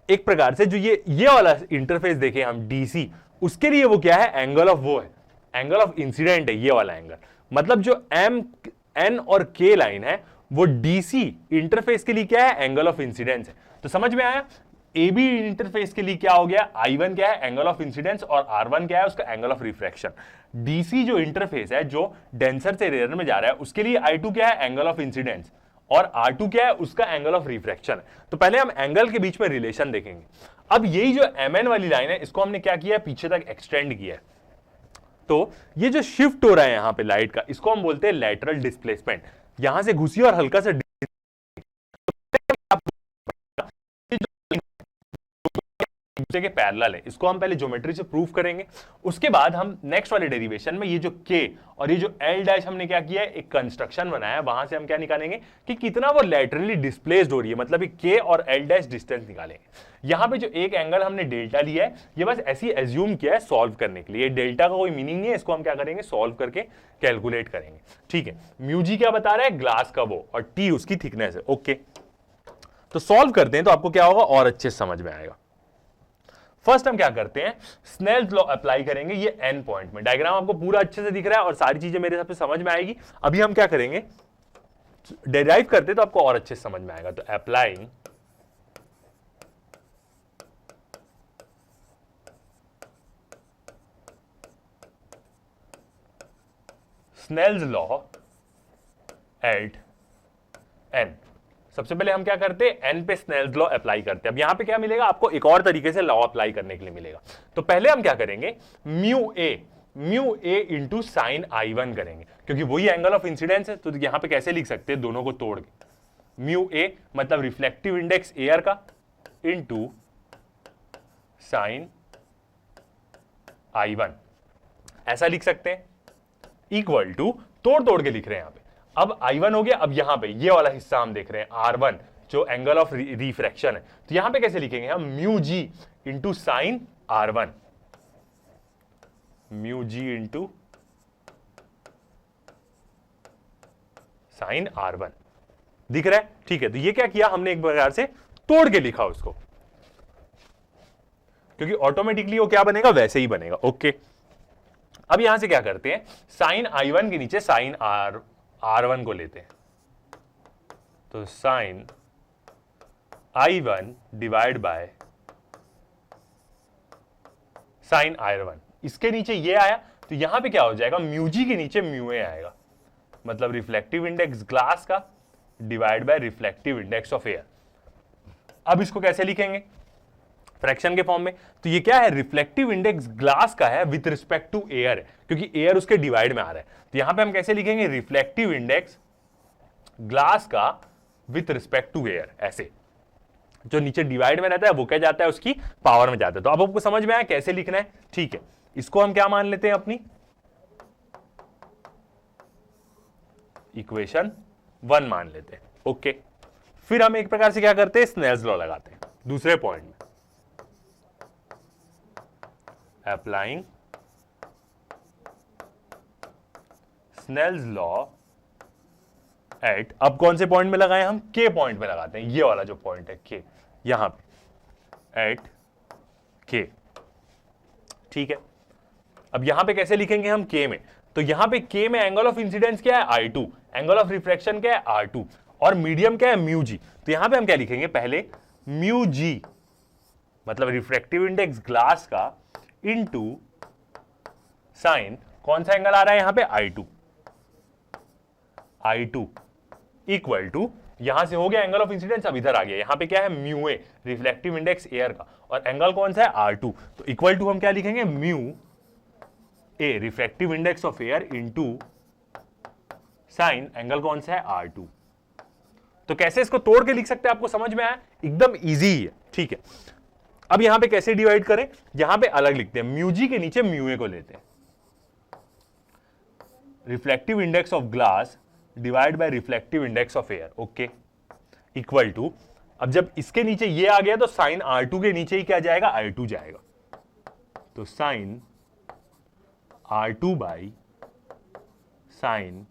एक प्रकार से जो ये वाला इंटरफेस देखें हम DC, उसके लिए वो क्या है, एंगल ऑफ वो है, एंगल ऑफ इंसिडेंट है ये वाला एंगल। मतलब जो M N और K लाइन है वो DC इंटरफेस के लिए क्या है, एंगल ऑफ इंसिडेंस है। तो समझ में आया, AB इंटरफेस के लिए क्या हो गया, I1 क्या है, एंगल ऑफ इंसिडेंस, और R1 क्या है, उसका एंगल ऑफ रिफ्रैक्शन। DC जो इंटरफेस है जो डेंसर से रेयर में जा रहा है, उसके लिए I2 क्या है, एंगल ऑफ इंसिडेंस, और R2 क्या है, उसका एंगल ऑफ रिफ्रैक्शन है। तो पहले हम एंगल के बीच में रिलेशन देखेंगे। अब यही जो MN वाली लाइन है, इसको हमने क्या किया है, पीछे तक एक्सटेंड किया है। तो ये जो शिफ्ट हो रहा है यहां पे लाइट का, इसको हम बोलते हैं लेटरल डिस्प्लेसमेंट। यहां से घुसी और हल्का सा के पैरेलल है, इसको हम पहले ज्योमेट्री से प्रूफ करेंगे। उसके बाद हम नेक्स्ट वाले डेरिवेशन में ये जो के और ये जो एल डैश हमने क्या किया है, एक कंस्ट्रक्शन बनाया, वहां से हम क्या निकालेंगे कि कितना वो लेटरली डिस्प्लेस्ड हो रही है, मतलब के और एल डैश डिस्टेंस निकालेंगे। यहां पे जो एक एंगल हमने डेल्टा लिया है, ये बस ऐसी एज्यूम किया है सॉल्व करने के लिए। डेल्टा का कोई मीनिंग नहीं है, इसको हम क्या करेंगे, सॉल्व करके कैलकुलेट करेंगे, ठीक है। म्यू जी क्या बता रहा है, ग्लास का वो, और टी उसकी थिकनेस है, ओके। तो सॉल्व करते हैं तो आपको क्या होगा, और अच्छे से समझ में आएगा। फर्स्ट हम क्या करते हैं, स्नेल्स लॉ अप्लाई करेंगे ये एन पॉइंट में। डायग्राम आपको पूरा अच्छे से दिख रहा है और सारी चीजें मेरे हिसाब से समझ में आएगी। अभी हम क्या करेंगे, डेराइव करते तो आपको और अच्छे से समझ में आएगा। तो applying Snell's law at n. सबसे पहले हम क्या करते हैं, एन पे स्नेल्स लॉ अप्लाई करते हैं। अब यहां पे क्या मिलेगा आपको, एक और तरीके से लॉ अप्लाई करने के लिए मिलेगा। तो पहले हम क्या करेंगे, mu a into sign I1 करेंगे, क्योंकि वही एंगल ऑफ इंसिडेंस है। तो यहां पे कैसे लिख सकते हैं, दोनों को तोड़ के, म्यू ए मतलब रिफ्लेक्टिव इंडेक्स एयर का इंटू साइन I1, ऐसा लिख सकते हैं, इक्वल टू, तोड़ तोड़ के लिख रहे हैं यहां पे। अब I1 हो गया। अब यहां पे ये वाला हिस्सा हम देख रहे हैं R1, जो एंगल ऑफ रिफ्रैक्शन है। तो यहां पे कैसे लिखेंगे हम, mu G into sine R1, mu G into sine R1, दिख रहा है, ठीक है। तो ये क्या किया हमने, एक प्रकार से तोड़ के लिखा उसको, क्योंकि ऑटोमेटिकली वो क्या बनेगा, वैसे ही बनेगा, ओके। अब यहां से क्या करते हैं, साइन I1 के नीचे साइन R1 को लेते हैं। तो sign I1 divide by sine I1। इसके नीचे ये आया तो यहां पे क्या हो जाएगा, म्यू जी के नीचे म्यू ए आएगा, मतलब रिफ्लेक्टिव इंडेक्स ग्लास का divide by reflective index of air. अब इसको कैसे लिखेंगे, फ्रैक्शन के फॉर्म में। तो ये क्या है, रिफ्लेक्टिव इंडेक्स ग्लास का है विथ रिस्पेक्ट टू एयर, क्योंकि एयर उसके डिवाइड में आ रहा है। तो यहां पे हम कैसे लिखेंगे, रिफ्लेक्टिव इंडेक्स ग्लास का विथ रिस्पेक्ट टू एयर, ऐसे। जो नीचे डिवाइड में रहता है वो क्या जाता है, उसकी पावर में जाता है। तो अब आपको समझ में आया कैसे लिखना है, ठीक है। इसको हम क्या मान लेते हैं, अपनी इक्वेशन 1 मान लेते हैं, ओके। फिर हम एक प्रकार से क्या करते हैं, स्नेल्स लॉ लगाते हैं दूसरे पॉइंट में, अप्लाइंग स्नेल्स लॉ एट, अब कौन से पॉइंट में लगाएं हम, के पॉइंट में लगाते हैं, ये वाला जो पॉइंट है के, यहां पे एट के, ठीक है। अब यहां पे कैसे लिखेंगे हम, के में, तो यहां पे के में एंगल ऑफ इंसिडेंस क्या है, I2, एंगल ऑफ रिफ्रैक्शन क्या है, R2, और मीडियम क्या है, म्यू जी। तो यहां पे हम क्या लिखेंगे, पहले म्यू जी मतलब रिफ्रैक्टिव इंडेक्स ग्लास का इनटू साइन, कौन सा एंगल आ रहा है यहां पे, I2 इक्वल टू, यहां से हो गया एंगल ऑफ इंसिडेंस, अब इधर आ गया, यहां पे क्या है, mu A reflective index air का, और एंगल कौन सा है, R2। तो इक्वल टू हम क्या लिखेंगे, mu A reflective index of air into sine, angle कौन सा है, R2। तो कैसे इसको तोड़ के लिख सकते हैं, आपको समझ में आया, एकदम इजी है, ठीक है। अब यहां पे कैसे डिवाइड करें, यहां पे अलग लिखते हैं, म्यू जी के नीचे म्यू ए को लेते हैं, reflective index of glass divide by reflective index of air, okay, equal to, अब जब इसके नीचे ये आ गया तो साइन R2 के नीचे ही क्या जाएगा, I2 जाएगा, तो sign R2 by sign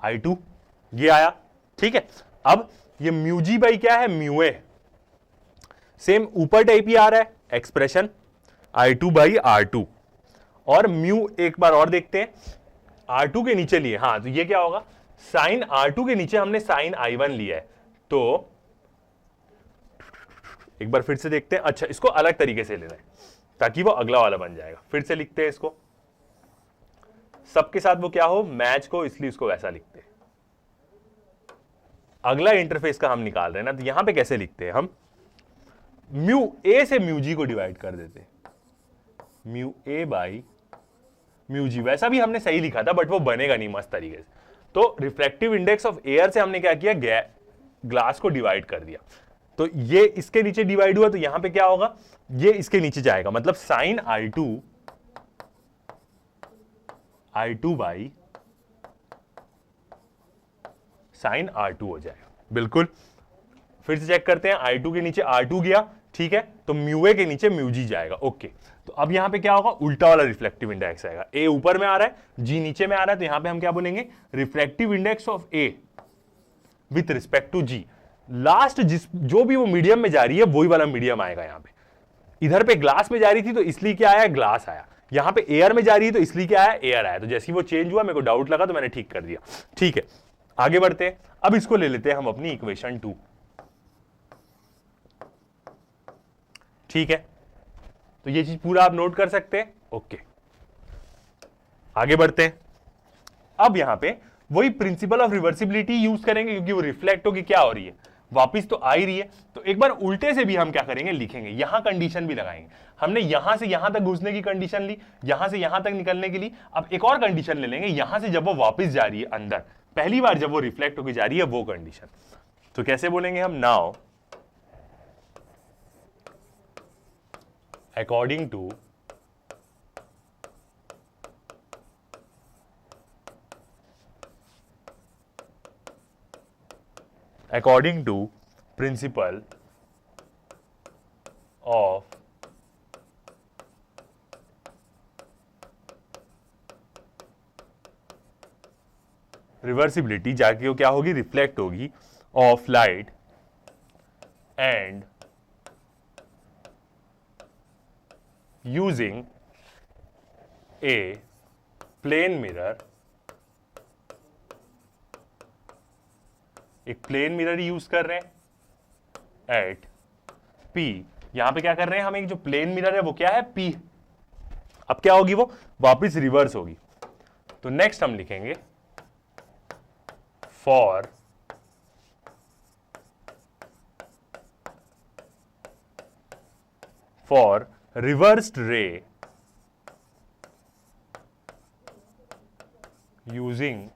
I2 ये आया, ठीक है। अब ये म्यू जी बाई क्या है, म्यू ए, सेम ऊपर टाइप ही आ रहा है एक्सप्रेशन, I2 बाई R2, और म्यू एक बार और देखते हैं, R2 के नीचे लिए, हाँ, तो ये क्या होगा, साइन R2 के नीचे हमने साइन I1 लिया है, तो एक बार फिर से देखते हैं, अच्छा इसको अलग तरीके से लेना है ताकि वो अगला वाला बन जाएगा, फिर से लिखते हैं इसको, सबके साथ वो क्या हो, मैच को, इसलिए इसको वैसा लिखते हैं। अगला इंटरफेस का हम निकाल रहे हैं ना, तो यहां पे कैसे लिखते हैं हम, म्यू ए से म्यू जी को डिवाइड कर देते हैं, म्यू ए बाई म्यू जी, वैसा भी हमने सही लिखा था बट वो बनेगा नहीं मस्त तरीके से। तो रिफ्लेक्टिव इंडेक्स ऑफ एयर से हमने क्या किया, ग्लास को डिवाइड कर दिया, तो ये इसके नीचे डिवाइड हुआ, तो यहां पे क्या होगा, ये इसके नीचे जाएगा, मतलब sign I2 by sine R2 हो जाएगा, बिल्कुल। फिर से चेक करते हैं, I2 के नीचे R2 गया, ठीक है, तो म्यू ए के नीचे म्यू जी जाएगा, ओके। तो अब यहां पे क्या होगा, उल्टा वाला रिफ्लेक्टिव इंडेक्स आएगा, ए ऊपर में आ रहा है, जी नीचे में आ रहा है, तो यहां पे हम क्या बोलेंगे, reflective index of a with respect to g, last जो भी वो मीडियम में जा रही है वही वाला मीडियम आएगा। यहां पे इधर पे ग्लास में जा रही थी तो इसलिए क्या आया, ग्लास आया, यहां पे एयर में जा रही है तो इसलिए क्या आया, एयर आया। तो जैसे ही वो चेंज हुआ मेरे को डाउट लगा तो मैंने ठीक कर दिया, ठीक है। आगे बढ़ते हैं, अब इसको ले लेते हैं हम अपनी इक्वेशन 2, ठीक है। तो ये चीज पूरा आप नोट कर सकते हैं, ओके। आगे बढ़ते हैं, अब यहां पे वही प्रिंसिपल ऑफ रिवर्सिबिलिटी यूज करेंगे, क्योंकि वो रिफ्लेक्ट होगी क्या हो रही है, वापिस तो आ ही रही है। तो एक बार उल्टे से भी हम क्या करेंगे, लिखेंगे, यहां कंडीशन भी लगाएंगे। हमने यहां से यहां तक घुसने की कंडीशन ली, यहां से यहां तक निकलने के लिए, अब एक और कंडीशन ले लेंगे, यहां से जब वो वापस जा रही है अंदर, पहली बार जब वो रिफ्लेक्ट होकर जा रही है वो कंडीशन। तो कैसे बोलेंगे हम, now according to principle of reversibility, जाके वो क्या होगी, रिफ्लेक्ट होगी, of light and using a plane mirror, एक प्लेन मिरर यूज कर रहे हैं, एट P। यहां पे क्या कर रहे हैं हम, एक जो प्लेन मिरर है वो क्या है, P। अब क्या होगी, वो वापस रिवर्स होगी। तो नेक्स्ट हम लिखेंगे फॉर रिवर्स्ड रे यूजिंग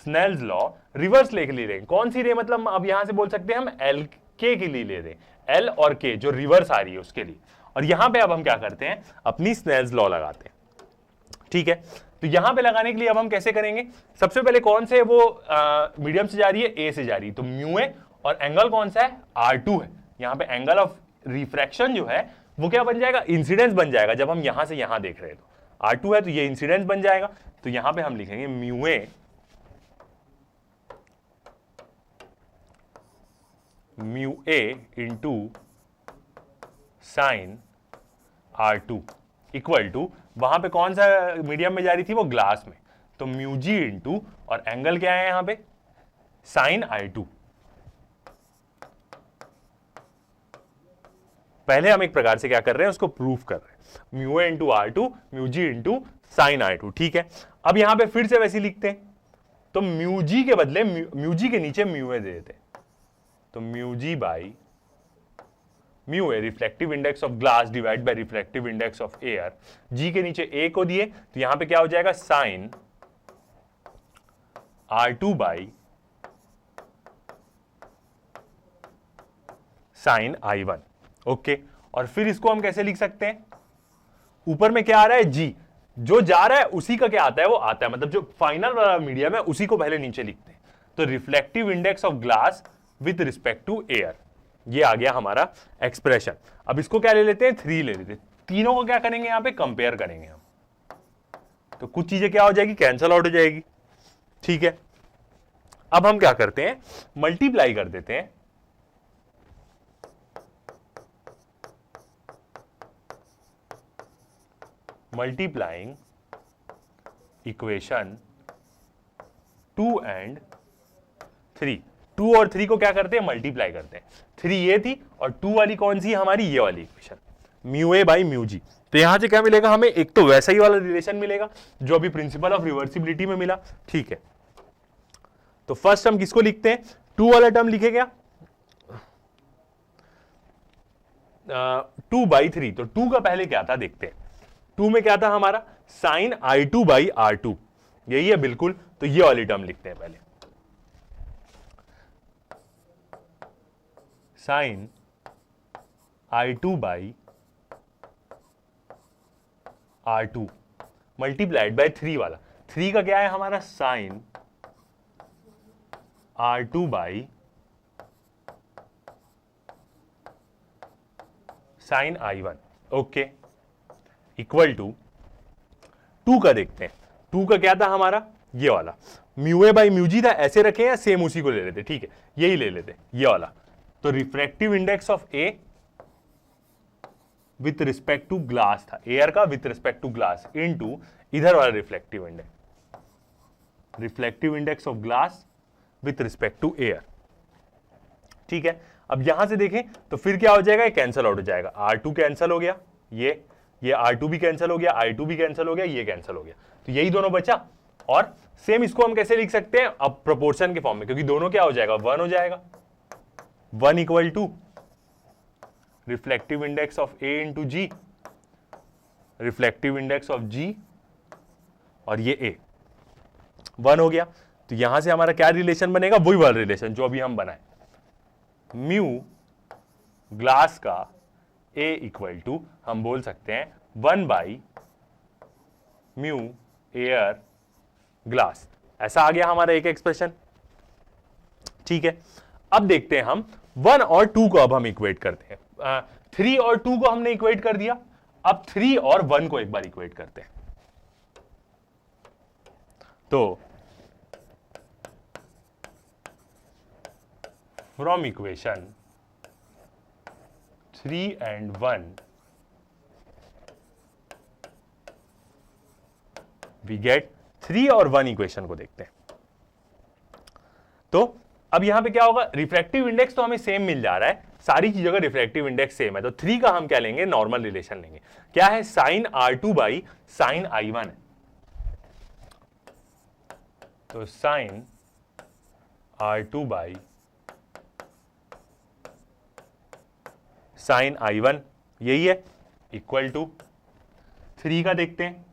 स्नेल्स लॉ। रिवर्स लेके ले रहे हैं, कौन सी रे, मतलब अब यहां से बोल सकते हैं हम एल के लिए ले रहे हैं, एल और के जो रिवर्स आ रही है उसके लिए। और यहां पे अब हम क्या करते हैं, अपनी स्नेल्स लॉ लगाते हैं। ठीक है, तो यहां पे लगाने के लिए अब हम कैसे करेंगे, सबसे पहले कौन से वो मीडियम से जा रही है, ए से जा रही है, तो म्यू ए, और एंगल कौन सा है, R2 है। यहां पे एंगल ऑफ रिफ्रैक्शन जो है वो क्या बन जाएगा, इंसिडेंस बन जाएगा। जब हम यहां से यहां देख रहे हैं तो R2 है, तो ये इंसिडेंस बन जाएगा। तो यहां पे हम लिखेंगे mu a into sine R2 equal to, वहां पे कौन सा मीडियम में जा रही थी, वो ग्लास में, तो म्यू जी इंटू, और एंगल क्या है यहां पे, साइन I2। पहले हम एक प्रकार से क्या कर रहे हैं, उसको प्रूफ कर रहे हैं, mu a into R2, mu G into sine I2। ठीक है, अब यहां पे फिर से वैसे लिखते हैं, तो म्यू जी के बदले म्यू जी के नीचे म्यू ए दे देते हैं, तो mu G by mu A reflective index of glass divide by reflective index of air. G के नीचे ए को दिए, तो यहां पे क्या हो जाएगा, sign R2 by sine I1। Okay, और फिर इसको हम कैसे लिख सकते हैं, ऊपर में क्या आ रहा है, जी, जो जा रहा है उसी का क्या आता है, वो आता है, मतलब जो फाइनल वाला मीडियम है उसी को पहले नीचे लिखते हैं। तो reflective index of glass with respect to air, ये आ गया हमारा एक्सप्रेशन। अब इसको क्या ले लेते हैं, 3 ले लेते हैं, तीनों को क्या करेंगे, यहां पे कंपेयर करेंगे हम, तो कुछ चीजें क्या हो जाएगी, कैंसल आउट हो जाएगी। ठीक है, अब हम क्या करते हैं, मल्टीप्लाई कर देते हैं मल्टीप्लाइंग इक्वेशन 2 एंड 3। 2 और 3 को क्या करते हैं, मल्टीप्लाई करते हैं। 3 ये थी और 2 वाली कौन सी हमारी, ये वाली equation, mu A by mu G. तो यहां से क्या मिलेगा हमें, एक तो वैसा ही वाला रिलेशन मिलेगा जो अभी प्रिंसिपल ऑफ रिवर्सिबिलिटी में मिला। ठीक है, तो फर्स्ट हम किसको लिखते हैं, 2 वाला टर्म लिखे क्या, 2/3। तो 2 का पहले क्या था देखते हैं, 2 में क्या था हमारा, साइन I2 बाई R2, यही है बिल्कुल। तो ये वाली टर्म लिखते हैं पहले, sign I2 by R2 multiplied by 3 वाला, 3 का क्या है हमारा, sine R2 by sine I1। Okay, equal to 2 का देखते हैं, 2 का क्या था हमारा, ये वाला, म्यू ए बाई म्यू जी था, ऐसे रखे या सेम उसी को ले लेते, ठीक है, यही ले लेते, ये वाला। तो refractive index of a with respect to glass था, एयर का with respect to glass, into इधर वाला reflective index of glass with respect to air. ठीक है, अब यहां से देखें तो फिर क्या हो जाएगा, कैंसल आउट हो जाएगा, R2 कैंसल हो गया, ये R2 भी कैंसल हो गया, I2 भी कैंसल हो गया, ये कैंसल हो गया, तो यही दोनों बचा। और सेम इसको हम कैसे लिख सकते हैं, अब प्रोपोर्शन के फॉर्म में, क्योंकि दोनों क्या हो जाएगा, 1 हो जाएगा, 1 equal to reflective index of A into G, reflective index of G, और ये ए 1 हो गया। तो यहां से हमारा क्या रिलेशन बनेगा, वही वाला रिलेशन जो अभी हम बनाए, म्यू ग्लास का ए इक्वल टू हम बोल सकते हैं 1 बाई म्यू एयर ग्लास। ऐसा आ गया हमारा एक एक्सप्रेशन। ठीक है, अब देखते हैं हम 1 और 2 को अब हम इक्वेट करते हैं। 3 और 2 को हमने इक्वेट कर दिया, अब 3 और 1 को एक बार इक्वेट करते हैं। तो from equation 3 and 1 we get 3 और 1 इक्वेशन को देखते हैं। तो अब यहां पे क्या होगा, रिफ्रैक्टिव इंडेक्स तो हमें सेम मिल जा रहा है, सारी चीजों का रिफ्रैक्टिव इंडेक्स सेम है, तो 3 का हम क्या लेंगे, नॉर्मल रिलेशन लेंगे। क्या है, sign R2 by sine I1 है, तो sign R2 by sine I1 यही है, इक्वल टू 3 का देखते हैं,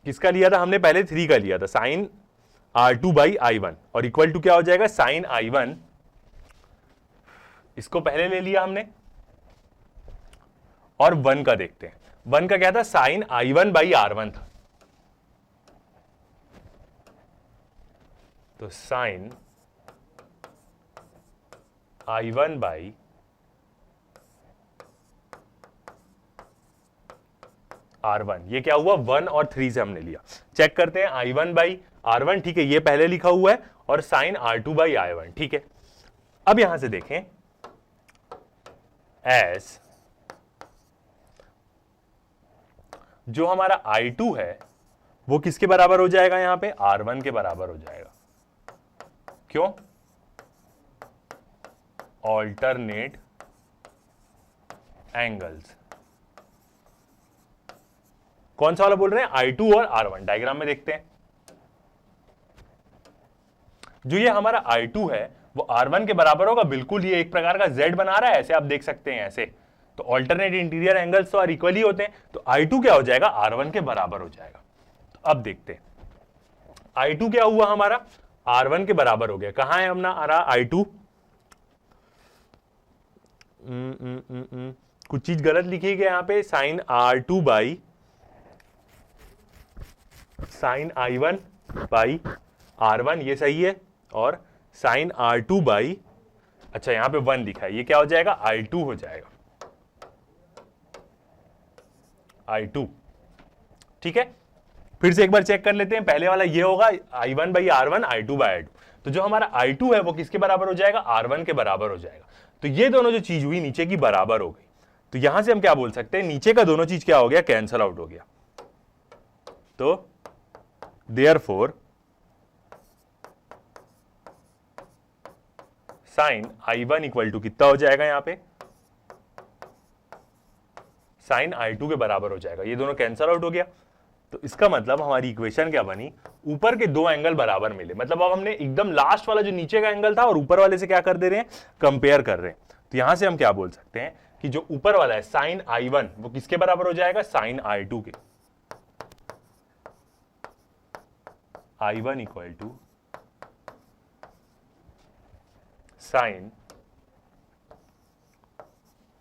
किसका लिया था हमने, पहले 3 का लिया था, साइन R2 बाई I1 और इक्वल टू क्या हो जाएगा, साइन I1, इसको पहले ले लिया हमने, और 1 का देखते हैं, 1 का क्या था, साइन I1 बाई R1 था, तो साइन I1 बाई R1, ये क्या हुआ, 1 और 3 से हमने लिया, चेक करते हैं, I1 बाई R1, ठीक है, ये पहले लिखा हुआ है, और साइन R2 बाई I1, ठीक है। अब यहां से देखें, एस जो हमारा I2 है वो किसके बराबर हो जाएगा, यहां पे R1 के बराबर हो जाएगा, क्यों, ऑल्टरनेट एंगल्स, कौन सा वाला बोल रहे हैं, I2 और R1, डायग्राम में देखते हैं, जो ये हमारा I2 है वो R1 के बराबर होगा, बिल्कुल ये एक प्रकार का Z बना रहा है, ऐसे आप देख सकते हैं, ऐसे, तो ऑल्टरनेट इंटीरियर एंगल्स तो इक्वल ही होते हैं, तो I2 क्या हो जाएगा, R1 के बराबर हो जाएगा। तो अब देखते हैं, I2 क्या हुआ हमारा, R1 के बराबर हो गया, कहां है अपना आ रहा I2, कुछ चीज गलत लिखी गई यहां पे, sign R2 by sine I1 by R1, ये सही है, और साइन R2 बाई, अच्छा यहां पे 1 लिखा है, ये क्या हो जाएगा, I2 हो जाएगा, I2, ठीक है। फिर से एक बार चेक कर लेते हैं, पहले वाला ये होगा I1 by R1, I2 by I2, तो जो हमारा I2 है वो किसके बराबर हो जाएगा, R1 के बराबर हो जाएगा, तो ये दोनों जो चीज हुई नीचे की बराबर हो गई, तो यहां से हम क्या बोल सकते हैं, नीचे का दोनों चीज क्या हो गया, कैंसल आउट हो गया, तो therefore sign I1 equal to कितना हो जाएगा, यहां पे साइन I2 के बराबर हो जाएगा, ये दोनों कैंसल आउट हो गया, तो इसका मतलब हमारी इक्वेशन क्या बनी, ऊपर के दो एंगल बराबर मिले, मतलब अब हमने एकदम लास्ट वाला जो नीचे का एंगल था और ऊपर वाले से क्या कर दे रहे हैं, कंपेयर कर रहे हैं, तो यहां से हम क्या बोल सकते हैं कि जो ऊपर वाला है साइन I1 वो किसके बराबर हो जाएगा, साइन I2 के, I1 equal to sign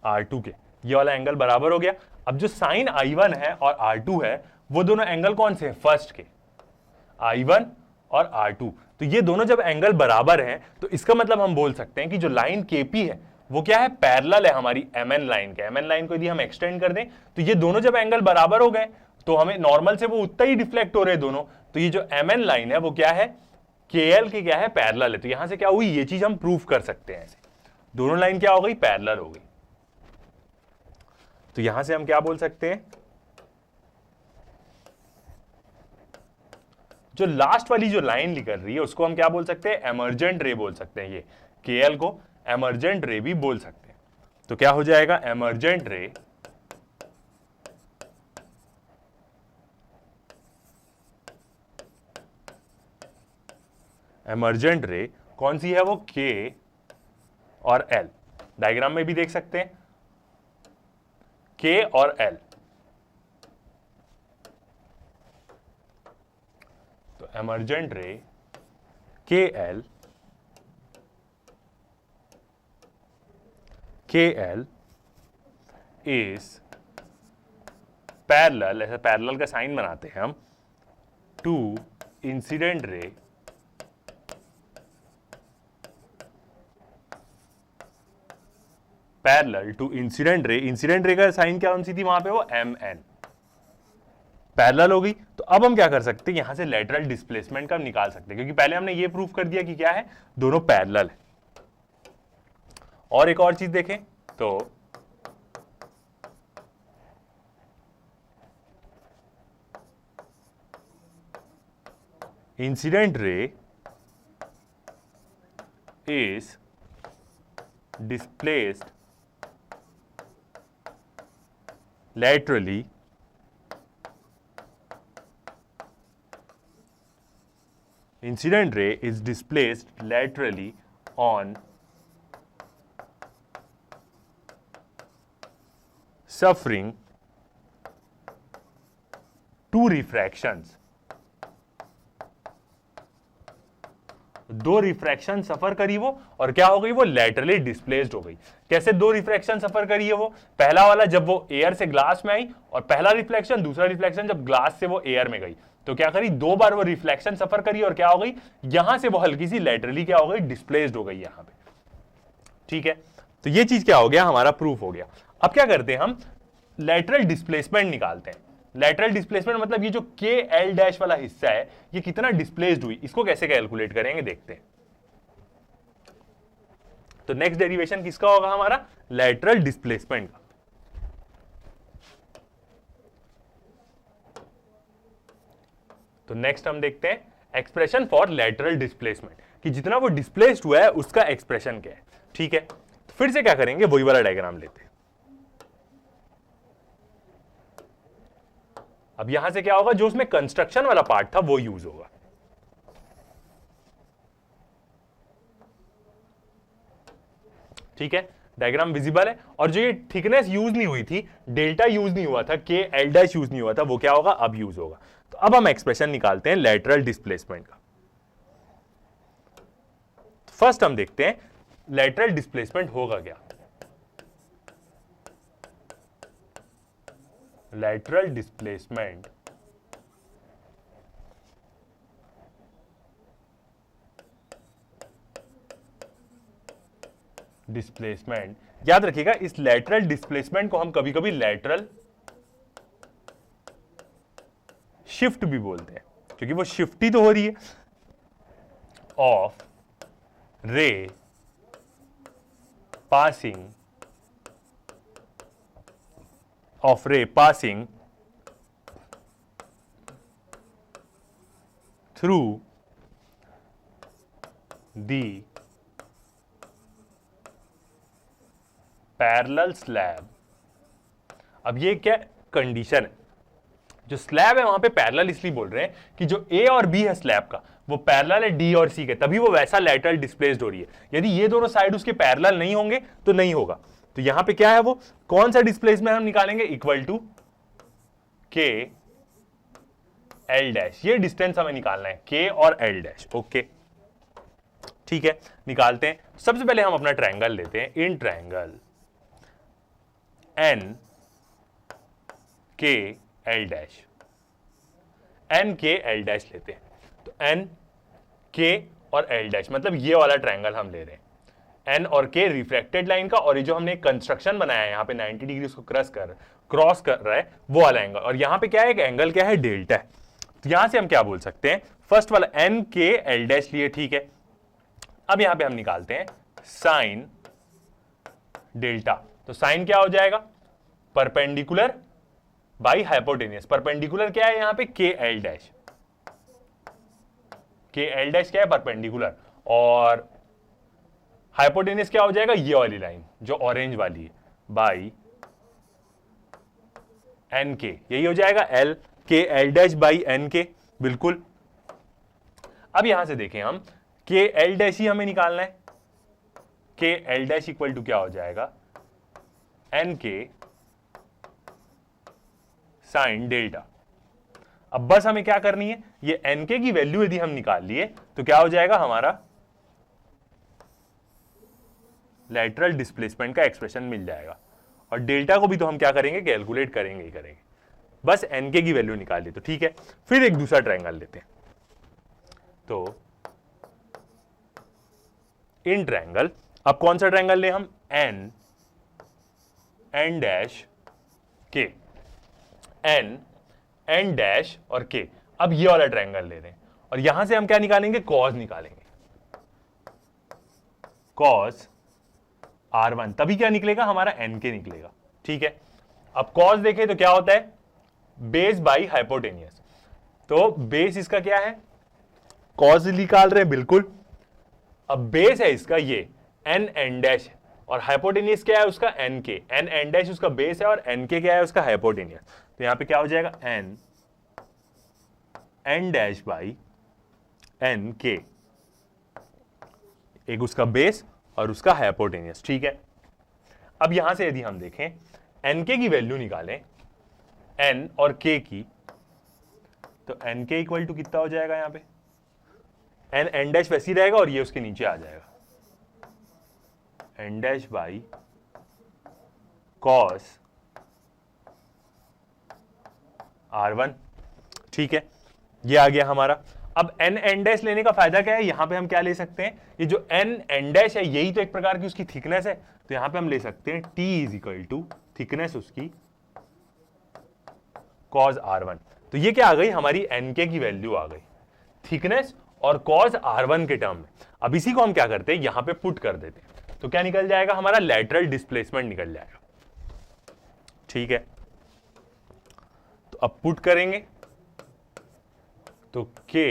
R2 के, ये वाला एंगल बराबर हो गया। अब जो साइन I1 है और R2 है वो दोनों एंगल कौन से हैं, फर्स्ट के, I1 और R2, तो ये दोनों जब एंगल बराबर हैं तो इसका मतलब हम बोल सकते हैं कि जो लाइन KP है वो क्या है, पैरेलल है हमारी MN लाइन के, MN लाइन को यदि हम एक्सटेंड कर दें तो ये दोनों जब एंगल बराबर हो गए तो हमें नॉर्मल से वो उतना ही डिफ्लेक्ट हो रहे हैं दोनों, तो ये जो MN लाइन है वो क्या है, KL के क्या है, पैरेलल है, तो यहां से क्या हुई, ये चीज हम प्रूफ कर सकते हैं, ऐसे दोनों लाइन क्या हो गई, पैरेलल हो गई, तो यहां से हम क्या बोल सकते हैं, जो लास्ट वाली जो लाइन निकल रही है उसको हम क्या बोल सकते हैं, एमर्जेंट रे बोल सकते हैं, ये KL को एमर्जेंट रे भी बोल सकते हैं, तो क्या हो जाएगा, एमर्जेंट रे एमर्जेंट रे कौन सी है, वो K और L, डायग्राम में भी देख सकते हैं, K और L, तो emergent ray KL is parallel, ऐसा पैरेलल का साइन बनाते हैं हम, to incident ray parallel to incident ray, incident ray का साइन क्या कौन सी थी वहां पे, वो MN, पैरेलल हो गई, तो अब हम क्या कर सकते हैं, यहां से लेटरल डिस्प्लेसमेंट का निकाल सकते हैं, क्योंकि पहले हमने ये प्रूफ कर दिया कि क्या है, दोनों पैरेलल है। और एक और चीज देखें तो incident ray is displaced laterally incident ray is displaced laterally on suffering two refractions. दो रिफ्रैक्शन सफर करी वो, और क्या हो गई वो, लैटरली डिस्प्लेस्ड हो गई। कैसे दो रिफ्रैक्शन सफर करी है वो, पहला वाला जब वो एयर से ग्लास में आई, और पहला रिफ्लेक्शन, दूसरा रिफ्लेक्शन जब ग्लास से वो एयर में गई, तो क्या करी, दो बार वो रिफ्लेक्शन सफर करी, और क्या हो गई, यहां से वो हल्की सी लैटरली क्या हो गई, डिस्प्लेस्ड हो गई यहां पे। ठीक है, तो ये चीज क्या हो गया, हमारा प्रूफ हो गया। अब क्या करते हैं, हम लैटरल डिस्प्लेसमेंट निकालते हैं। लैटरल डिस्प्लेसमेंट मतलब ये जो के एल डैश वाला हिस्सा है, ये कितना डिस्प्लेस्ड हुई, इसको कैसे कैलकुलेट करेंगे देखते हैं। तो नेक्स्ट डेरिवेशन किसका होगा, हमारा लैटरल डिस्प्लेसमेंट का। तो नेक्स्ट हम देखते हैं एक्सप्रेशन फॉर लैटरल डिस्प्लेसमेंट, कि जितना वो डिस्प्लेस्ड हुआ है उसका एक्सप्रेशन क्या है। ठीक है, तो फिर से क्या करेंगे, वही वाला डायग्राम लेते हैं। अब यहां से क्या होगा, जो उसमें कंस्ट्रक्शन वाला पार्ट था वो यूज होगा। ठीक है, डायग्राम विजिबल है, और जो ये थिकनेस यूज नहीं हुई थी, डेल्टा यूज नहीं हुआ था, के एल डैश यूज नहीं हुआ था, वो क्या होगा, अब यूज होगा। तो अब हम एक्सप्रेशन निकालते हैं लैटरल डिस्प्लेसमेंट का। फर्स्ट हम देखते हैं लैटरल डिस्प्लेसमेंट होगा क्या। लैटरल डिस्प्लेसमेंट याद रखिएगा, इस लैटरल डिस्प्लेसमेंट को हम कभी कभी लैटरल शिफ्ट भी बोलते हैं, क्योंकि वो शिफ्ट ही तो हो रही है ऑफ रे passing through the parallel slab. अब ये क्या कंडीशन है, जो स्लैब है वहां पे पैरेलल इसलिए बोल रहे हैं कि जो ए और बी है स्लैब का, वो पैरेलल है डी और सी के, तभी वो वैसा लैटरल डिस्प्लेस्ड हो रही है। यदि ये दोनों साइड उसके पैरेलल नहीं होंगे तो नहीं होगा। तो यहां पे क्या है, वो कौन सा डिस्प्लेसमेंट हम निकालेंगे, इक्वल टू के एल डैश। ये डिस्टेंस हमें निकालना है, के और एल डैश। ओके, ठीक है, निकालते हैं। सबसे पहले हम अपना ट्रायंगल लेते हैं, इन ट्रायंगल एन के एल डैश, एन के एल डैश लेते हैं। तो एन के और एल डैश मतलब ये वाला ट्रायंगल हम ले रहे हैं। एन और के रिफ्रैक्टेड लाइन का, और ये जो हमने कंस्ट्रक्शन बनाया है यहाँ पे 90 डिग्री उसको क्रॉस कर रहा है, वो वाला एंगल। और यहाँ पे क्या है, एक एंगल क्या है, डेल्टा है। तो यहां से हम क्या बोल सकते हैं, फर्स्ट वाला एन के एल डैश लिए। ठीक है, अब यहां पे हम निकालते हैं साइन डेल्टा। तो साइन क्या हो जाएगा, परपेंडिकुलर बाई हाइपोटेनियस। परपेंडिकुलर क्या है यहाँ पे, के एल डैश। के एल डैश क्या है, परपेंडिकुलर, और हाइपोटेनियस क्या हो जाएगा, ये वाली लाइन जो ऑरेंज वाली है, बाई एन के। यही हो जाएगा एल के एल डैश बाई एन के, बिल्कुल। अब यहां से देखें हम, के एल डैश ही हमें निकालना है। के एल डैश इक्वल टू क्या हो जाएगा, एन के साइन डेल्टा। अब बस हमें क्या करनी है, ये एन के की वैल्यू यदि हम निकाल लिए तो क्या हो जाएगा, हमारा लैटरल डिस्प्लेसमेंट का एक्सप्रेशन मिल जाएगा। और डेल्टा को भी तो हम क्या करेंगे, कैलकुलेट करेंगे ही करेंगे। बस एन के की वैल्यू निकाल ली तो ठीक है। फिर एक दूसरा ट्रायंगल लेते हैं। तो इन ट्रायंगल, अब कौन सा ट्रायंगल ले हम, एन एन डैश के, एन एन डैश और के। अब ये वाला ट्रायंगल ले रहे हैं, और यहां से हम क्या निकालेंगे, कॉस निकालेंगे, कॉस R1। तभी क्या निकलेगा, हमारा एन के निकलेगा। ठीक है, अब कॉस देखें तो क्या होता है, बेस बाई हाइपोटेनियस। तो बेस इसका क्या है, कॉज निकाल रहे हैं, बिल्कुल। अब बेस है इसका ये एन एन डैश और हाइपोटेनियस क्या है उसका एन के, एन एन डैश उसका बेस है और एन के क्या है उसका हाइपोटेनियस। तो यहां पे क्या हो जाएगा n n dash by n के, एक उसका बेस और उसका हाइपोटेनियस, ठीक है। अब यहां से यदि हम देखें एन के की वैल्यू निकालें एन और के की, तो एन के इक्वल टू कितना हो जाएगा यहां पे, एन एन डैश वैसी रहेगा और ये उसके नीचे आ जाएगा N dash by cos R1, ठीक है, ये आ गया हमारा। अब एन एन डैश लेने का फायदा क्या है, यहां पे हम क्या ले सकते हैं, ये जो एन एन डैश है यही तो एक प्रकार की उसकी थिकनेस है, तो यहां पे हम ले सकते हैं T is equal to thickness उसकी कॉज R1। तो ये क्या आ गई हमारी एन के की वैल्यू आ गई थिकनेस और कॉज R1 के टर्म में। अब इसी को हम क्या करते हैं यहां पे पुट कर देते हैं, तो क्या निकल जाएगा हमारा लैटरल डिस्प्लेसमेंट निकल जाएगा, ठीक है। तो अब पुट करेंगे तो के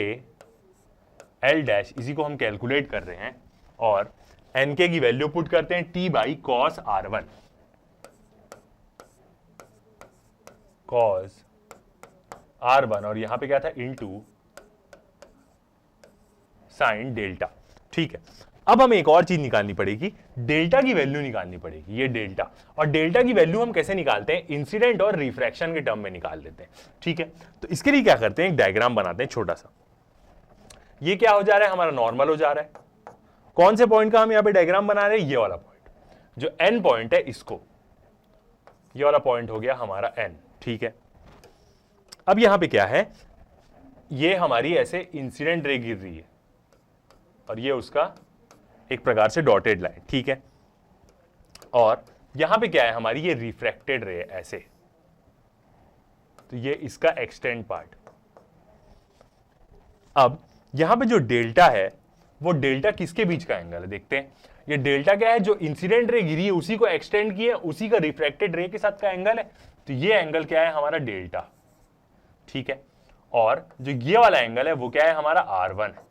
एल डैश इसी को हम कैलकुलेट कर रहे हैं और एन के की वैल्यू पुट करते हैं T by cos R1, cos R1 और यहां पे क्या था इनटू साइन डेल्टा, ठीक है। अब हमें एक और चीज निकालनी पड़ेगी, डेल्टा की वैल्यू निकालनी पड़ेगी, ये डेल्टा। और डेल्टा की वैल्यू हम कैसे निकालते हैं, इंसिडेंट और रिफ्रैक्शन के टर्म में निकाल लेते हैं, ठीक है। तो इसके लिए क्या करते हैं, एक डायग्राम बनाते हैं छोटा सा। ये क्या हो जा रहा है हमारा नॉर्मल हो जा रहा है, कौन से पॉइंट का हम यहां पे डायग्राम बना रहे हैं, ये वाला पॉइंट जो एन पॉइंट है इसको, ये वाला पॉइंट हो गया हमारा एन, ठीक है। अब यहां पे क्या है, ये हमारी ऐसे इंसिडेंट रे गिर रही है और ये उसका एक प्रकार से डॉटेड लाइन, ठीक है। और यहां पे क्या है हमारी ये रिफ्रैक्टेड रे ऐसे, तो ये इसका एक्सटेंड पार्ट। अब यहां पे जो डेल्टा है वो डेल्टा किसके बीच का एंगल है, देखते हैं। ये डेल्टा क्या है, जो इंसिडेंट रे गिरी है उसी को एक्सटेंड किया, उसी का रिफ्रैक्टेड रे के साथ का एंगल है, तो ये एंगल क्या है हमारा डेल्टा, ठीक है। और जो ये वाला एंगल है वो क्या है हमारा R1 है,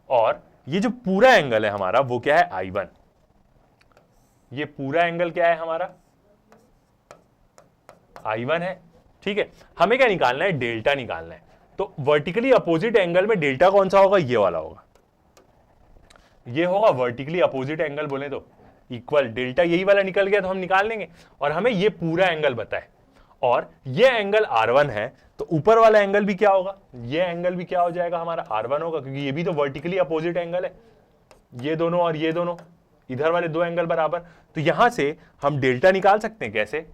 और ये जो पूरा एंगल है हमारा वो क्या है I1, ये पूरा एंगल क्या है हमारा I1 है, ठीक है। हमें क्या निकालना है, डेल्टा निकालना है। तो वर्टिकली अपोजिट एंगल में डेल्टा कौन सा होगा, ये वाला होगा, ये होगा वर्टिकली अपोजिट एंगल बोले तो इक्वल डेल्टा, यही वाला निकल गया तो हम निकाल लेंगे। और हमें ये पूरा एंगल बताए और ये एंगल R1 है, तो ऊपर वाला एंगल भी क्या होगा, ये एंगल भी क्या हो जाएगा हमारा R1 होगा, क्योंकि ये भी तो वर्टिकली अपोजिट एंगल है, ये दोनों और ये दोनों, इधर वाले दो एंगल बराबर। तो यहां से हम डेल्टा निकाल सकते हैं, कैसे,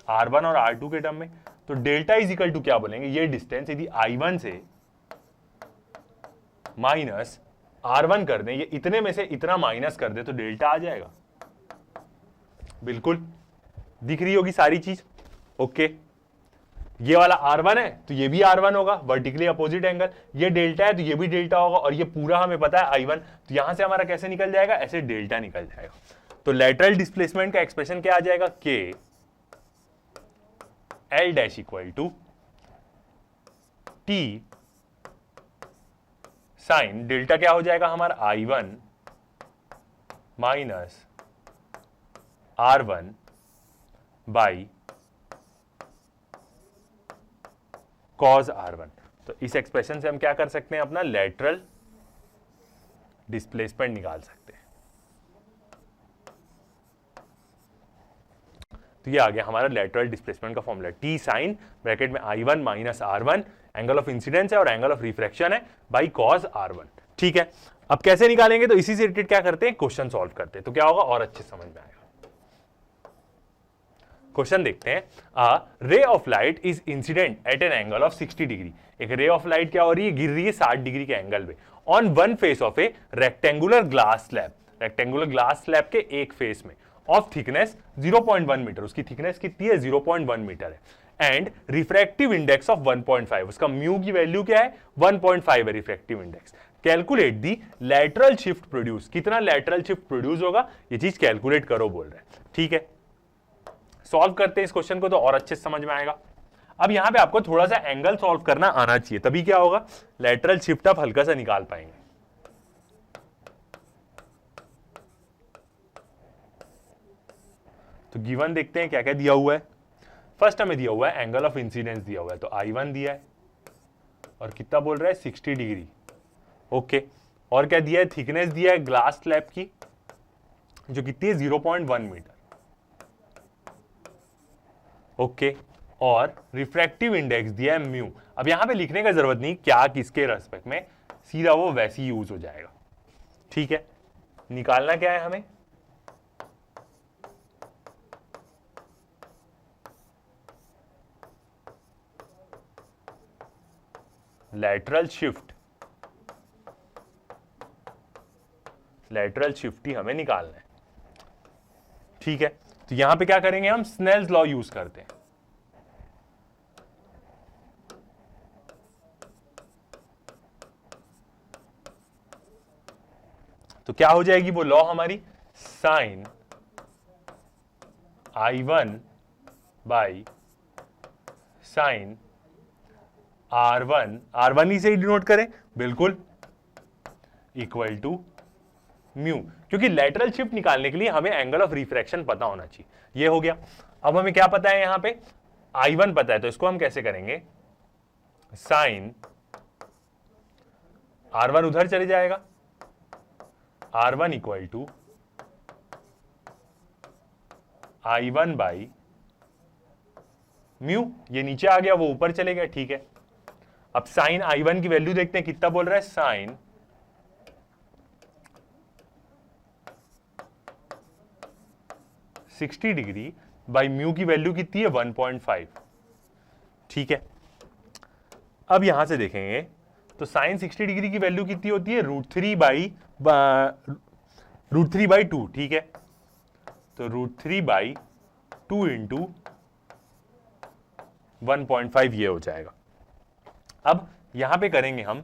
R1 और R2 के टर्म में। तो डेल्टा इज इक्वल टू क्या बोलेंगे, ये डिस्टेंस यदि I1 से माइनस R1 कर दें, ये इतने में से इतना माइनस कर दे तो डेल्टा आ जाएगा, बिल्कुल दिख रही होगी सारी चीज, ओके। ये वाला R1 है तो ये भी R1 होगा, वर्टिकली अपोजिट एंगल, ये डेल्टा है तो ये भी डेल्टा होगा, और ये पूरा हमें पता है I1, तो यहां से हमारा कैसे निकल जाएगा, ऐसे डेल्टा निकल जाएगा। तो लेटरल डिस्प्लेसमेंट का एक्सप्रेशन क्या आ जाएगा, k l dash equal to t sine delta क्या हो जाएगा हमारा I1 minus R1 by cause R1। तो इस एक्सप्रेशन से हम क्या कर सकते हैं, अपना लेटरल डिस्प्लेसमेंट निकाल सकते हैं। तो ये आ गया हमारा लेटरल डिस्प्लेसमेंट का फॉर्मूला, टी साइन ब्रैकेट में I1 minus R1, angle of incidence है और एंगल ऑफ रिफ्रैक्शन है, बाई कॉज R1, ठीक है। अब कैसे निकालेंगे, तो इसी से रिलेटेड क्या करते हैं, क्वेश्चन सॉल्व करते हैं, तो क्या होगा और अच्छे समझ में आएगा। क्वेश्चन देखते हैं, a ray of light is incident at an angle of 60 degree. एक रे ऑफ लाइट क्या हो रही है, गिर रही है 60 डिग्री के एंगल पे, on one face of A rectangular glass slab, rectangular glass slab के एक फेस में, ऑफ थिकनेस 0.1 मीटर, उसकी थिकनेस कितनी है 0.1 मीटर है, एंड रिफ्रैक्टिव इंडेक्स ऑफ 1.5, उसका म्यू की वैल्यू क्या है 1.5 है refractive index. Calculate the lateral shift produce, कितना लैटरल शिफ्ट प्रोड्यूस होगा ये चीज कैलकुलेट करो बोल रहे हैं, ठीक है। सॉल्व करते हैं इस क्वेश्चन को तो और अच्छे से समझ में आएगा। अब यहां पे आपको थोड़ा सा एंगल सॉल्व करना आना चाहिए, तभी क्या होगा, लैटरल शिफ्ट आप हल्का सा निकाल पाएंगे। तो गिवन देखते हैं क्या क्या दिया हुआ है। फर्स्ट हमें दिया हुआ है एंगल ऑफ इंसिडेंस दिया हुआ है, तो I1 दिया है और कितना बोल रहा है 60 डिग्री। ओके, और क्या दिया है, थिकनेस दिया है ग्लास स्लैब की जो कितनी है 0.1 मीटर। ओके, और रिफ्रैक्टिव इंडेक्स दिया है म्यू। अब यहां पे लिखने का जरूरत नहीं क्या किसके रेस्पेक्ट में, सीधा वो वैसे ही यूज हो जाएगा। ठीक है, निकालना क्या है हमें, लैटरल शिफ्ट, लैटरल शिफ्ट ही हमें निकालना है। ठीक है, तो यहां पे क्या करेंगे हम, स्नेल्स लॉ यूज करते हैं। तो क्या हो जाएगी वो लॉ हमारी, sign I1 by sine R1 ही से डिनोट करें, बिल्कुल, इक्वल टू म्यू, क्योंकि लैटरल शिफ्ट निकालने के लिए हमें एंगल ऑफ रिफ्रैक्शन पता होना चाहिए। ये हो गया। अब हमें क्या पता है, यहां पे I1 पता है, तो इसको हम कैसे करेंगे, साइन R1 उधर चले जाएगा, R1 equal to I1 by mu, ये नीचे आ गया वो ऊपर चले गया। ठीक है, अब साइन I1 की वैल्यू देखते हैं, कितना बोल रहा है, साइन 60 डिग्री बाई म्यू की वैल्यू कितनी है 1.5। ठीक है, अब यहां से देखेंगे तो साइन 60 डिग्री की वैल्यू कितनी होती है, √3/2। ठीक है, तो √3/2 इंटू 1.5 ये हो जाएगा। अब यहां पे करेंगे हम,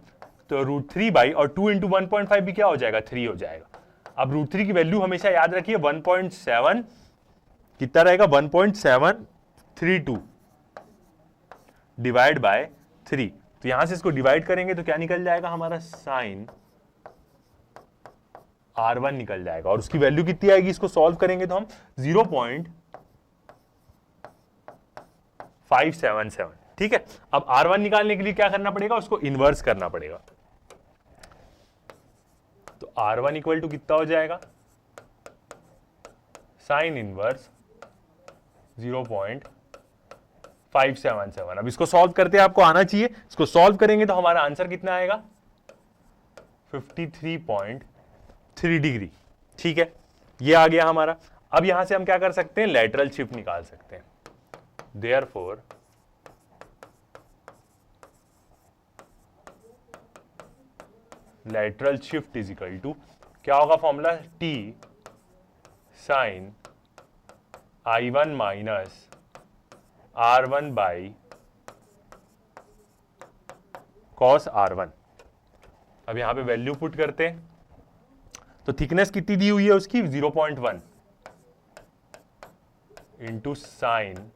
तो √3 और 2 इंटू 1.5 भी क्या हो जाएगा, 3 हो जाएगा। अब √3 की वैल्यू हमेशा याद रखिए 1.7, कितना रहेगा 1.732 डिवाइड बाय 3। तो यहां से इसको डिवाइड करेंगे तो क्या निकल जाएगा हमारा, साइन R1 निकल जाएगा, और उसकी वैल्यू कितनी आएगी, इसको सॉल्व करेंगे तो हम 0.577। ठीक है, अब R1 निकालने के लिए क्या करना पड़ेगा, उसको इनवर्स करना पड़ेगा। तो R1 इक्वल टू कितना हो जाएगा, साइन इनवर्स 0.577। अब इसको सॉल्व करते हैं, आपको आना चाहिए, इसको सॉल्व करेंगे तो हमारा आंसर कितना आएगा, 53.3 डिग्री। ठीक है, ये आ गया हमारा। अब यहां से हम क्या कर सकते हैं, लैटरल शिफ्ट निकाल सकते हैं। Therefore lateral shift is equal to, क्या होगा formula, T sine I1 minus R1 by cos R1। अब यहां पे वैल्यू पुट करते हैं, तो थिकनेस कितनी दी हुई है उसकी 0.1 into sine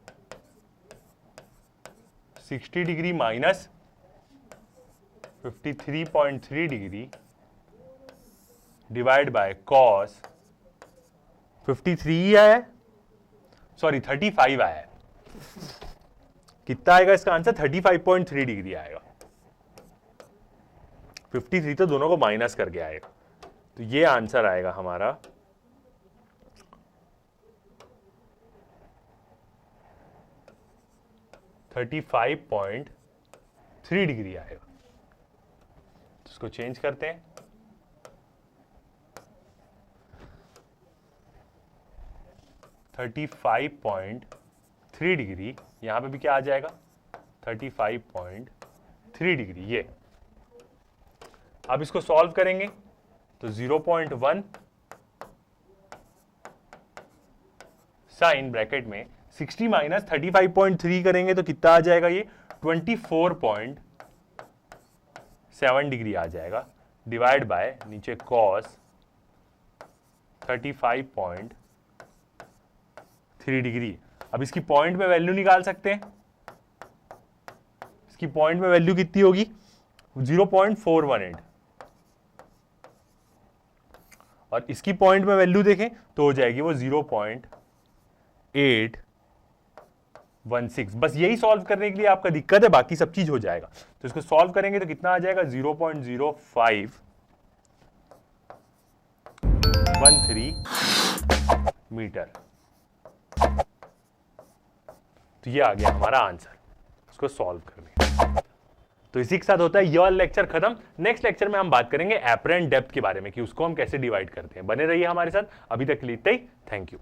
60 degree minus 53.3 degree divide by cos 53 ही आया है, सॉरी 35 आया है। कितना आएगा इसका आंसर, 35.3 डिग्री आएगा। 53 तो दोनों को माइनस करके आएगा, तो ये आंसर आएगा हमारा 35.3 डिग्री आएगा। तो इसको चेंज करते हैं, ,35.3 डिग्री, यहां पे भी क्या आ जाएगा 35.3 डिग्री। ये अब इसको सॉल्व करेंगे तो 0.1 साइन ब्रैकेट में 60 माइनस 35.3 करेंगे तो कितना आ जाएगा, ये 24.7 डिग्री आ जाएगा, डिवाइड बाय नीचे कॉस 35.3 डिग्री। अब इसकी पॉइंट में वैल्यू निकाल सकते हैं, इसकी पॉइंट में वैल्यू कितनी होगी 0.418 और इसकी पॉइंट में वैल्यू देखें तो हो जाएगी वो 0.816। बस यही सॉल्व करने के लिए आपका दिक्कत है, बाकी सब चीज हो जाएगा। तो इसको सॉल्व करेंगे तो कितना आ जाएगा 0.0513 मीटर। तो ये आ गया हमारा आंसर, इसको सॉल्व करने। तो इसी के साथ होता है ये लेक्चर खत्म। नेक्स्ट लेक्चर में हम बात करेंगे एपरेंट डेप्थ के बारे में कि उसको हम कैसे डिवाइड करते हैं। बने रहिए हमारे साथ, अभी तक के लिए इतना ही। Thank you.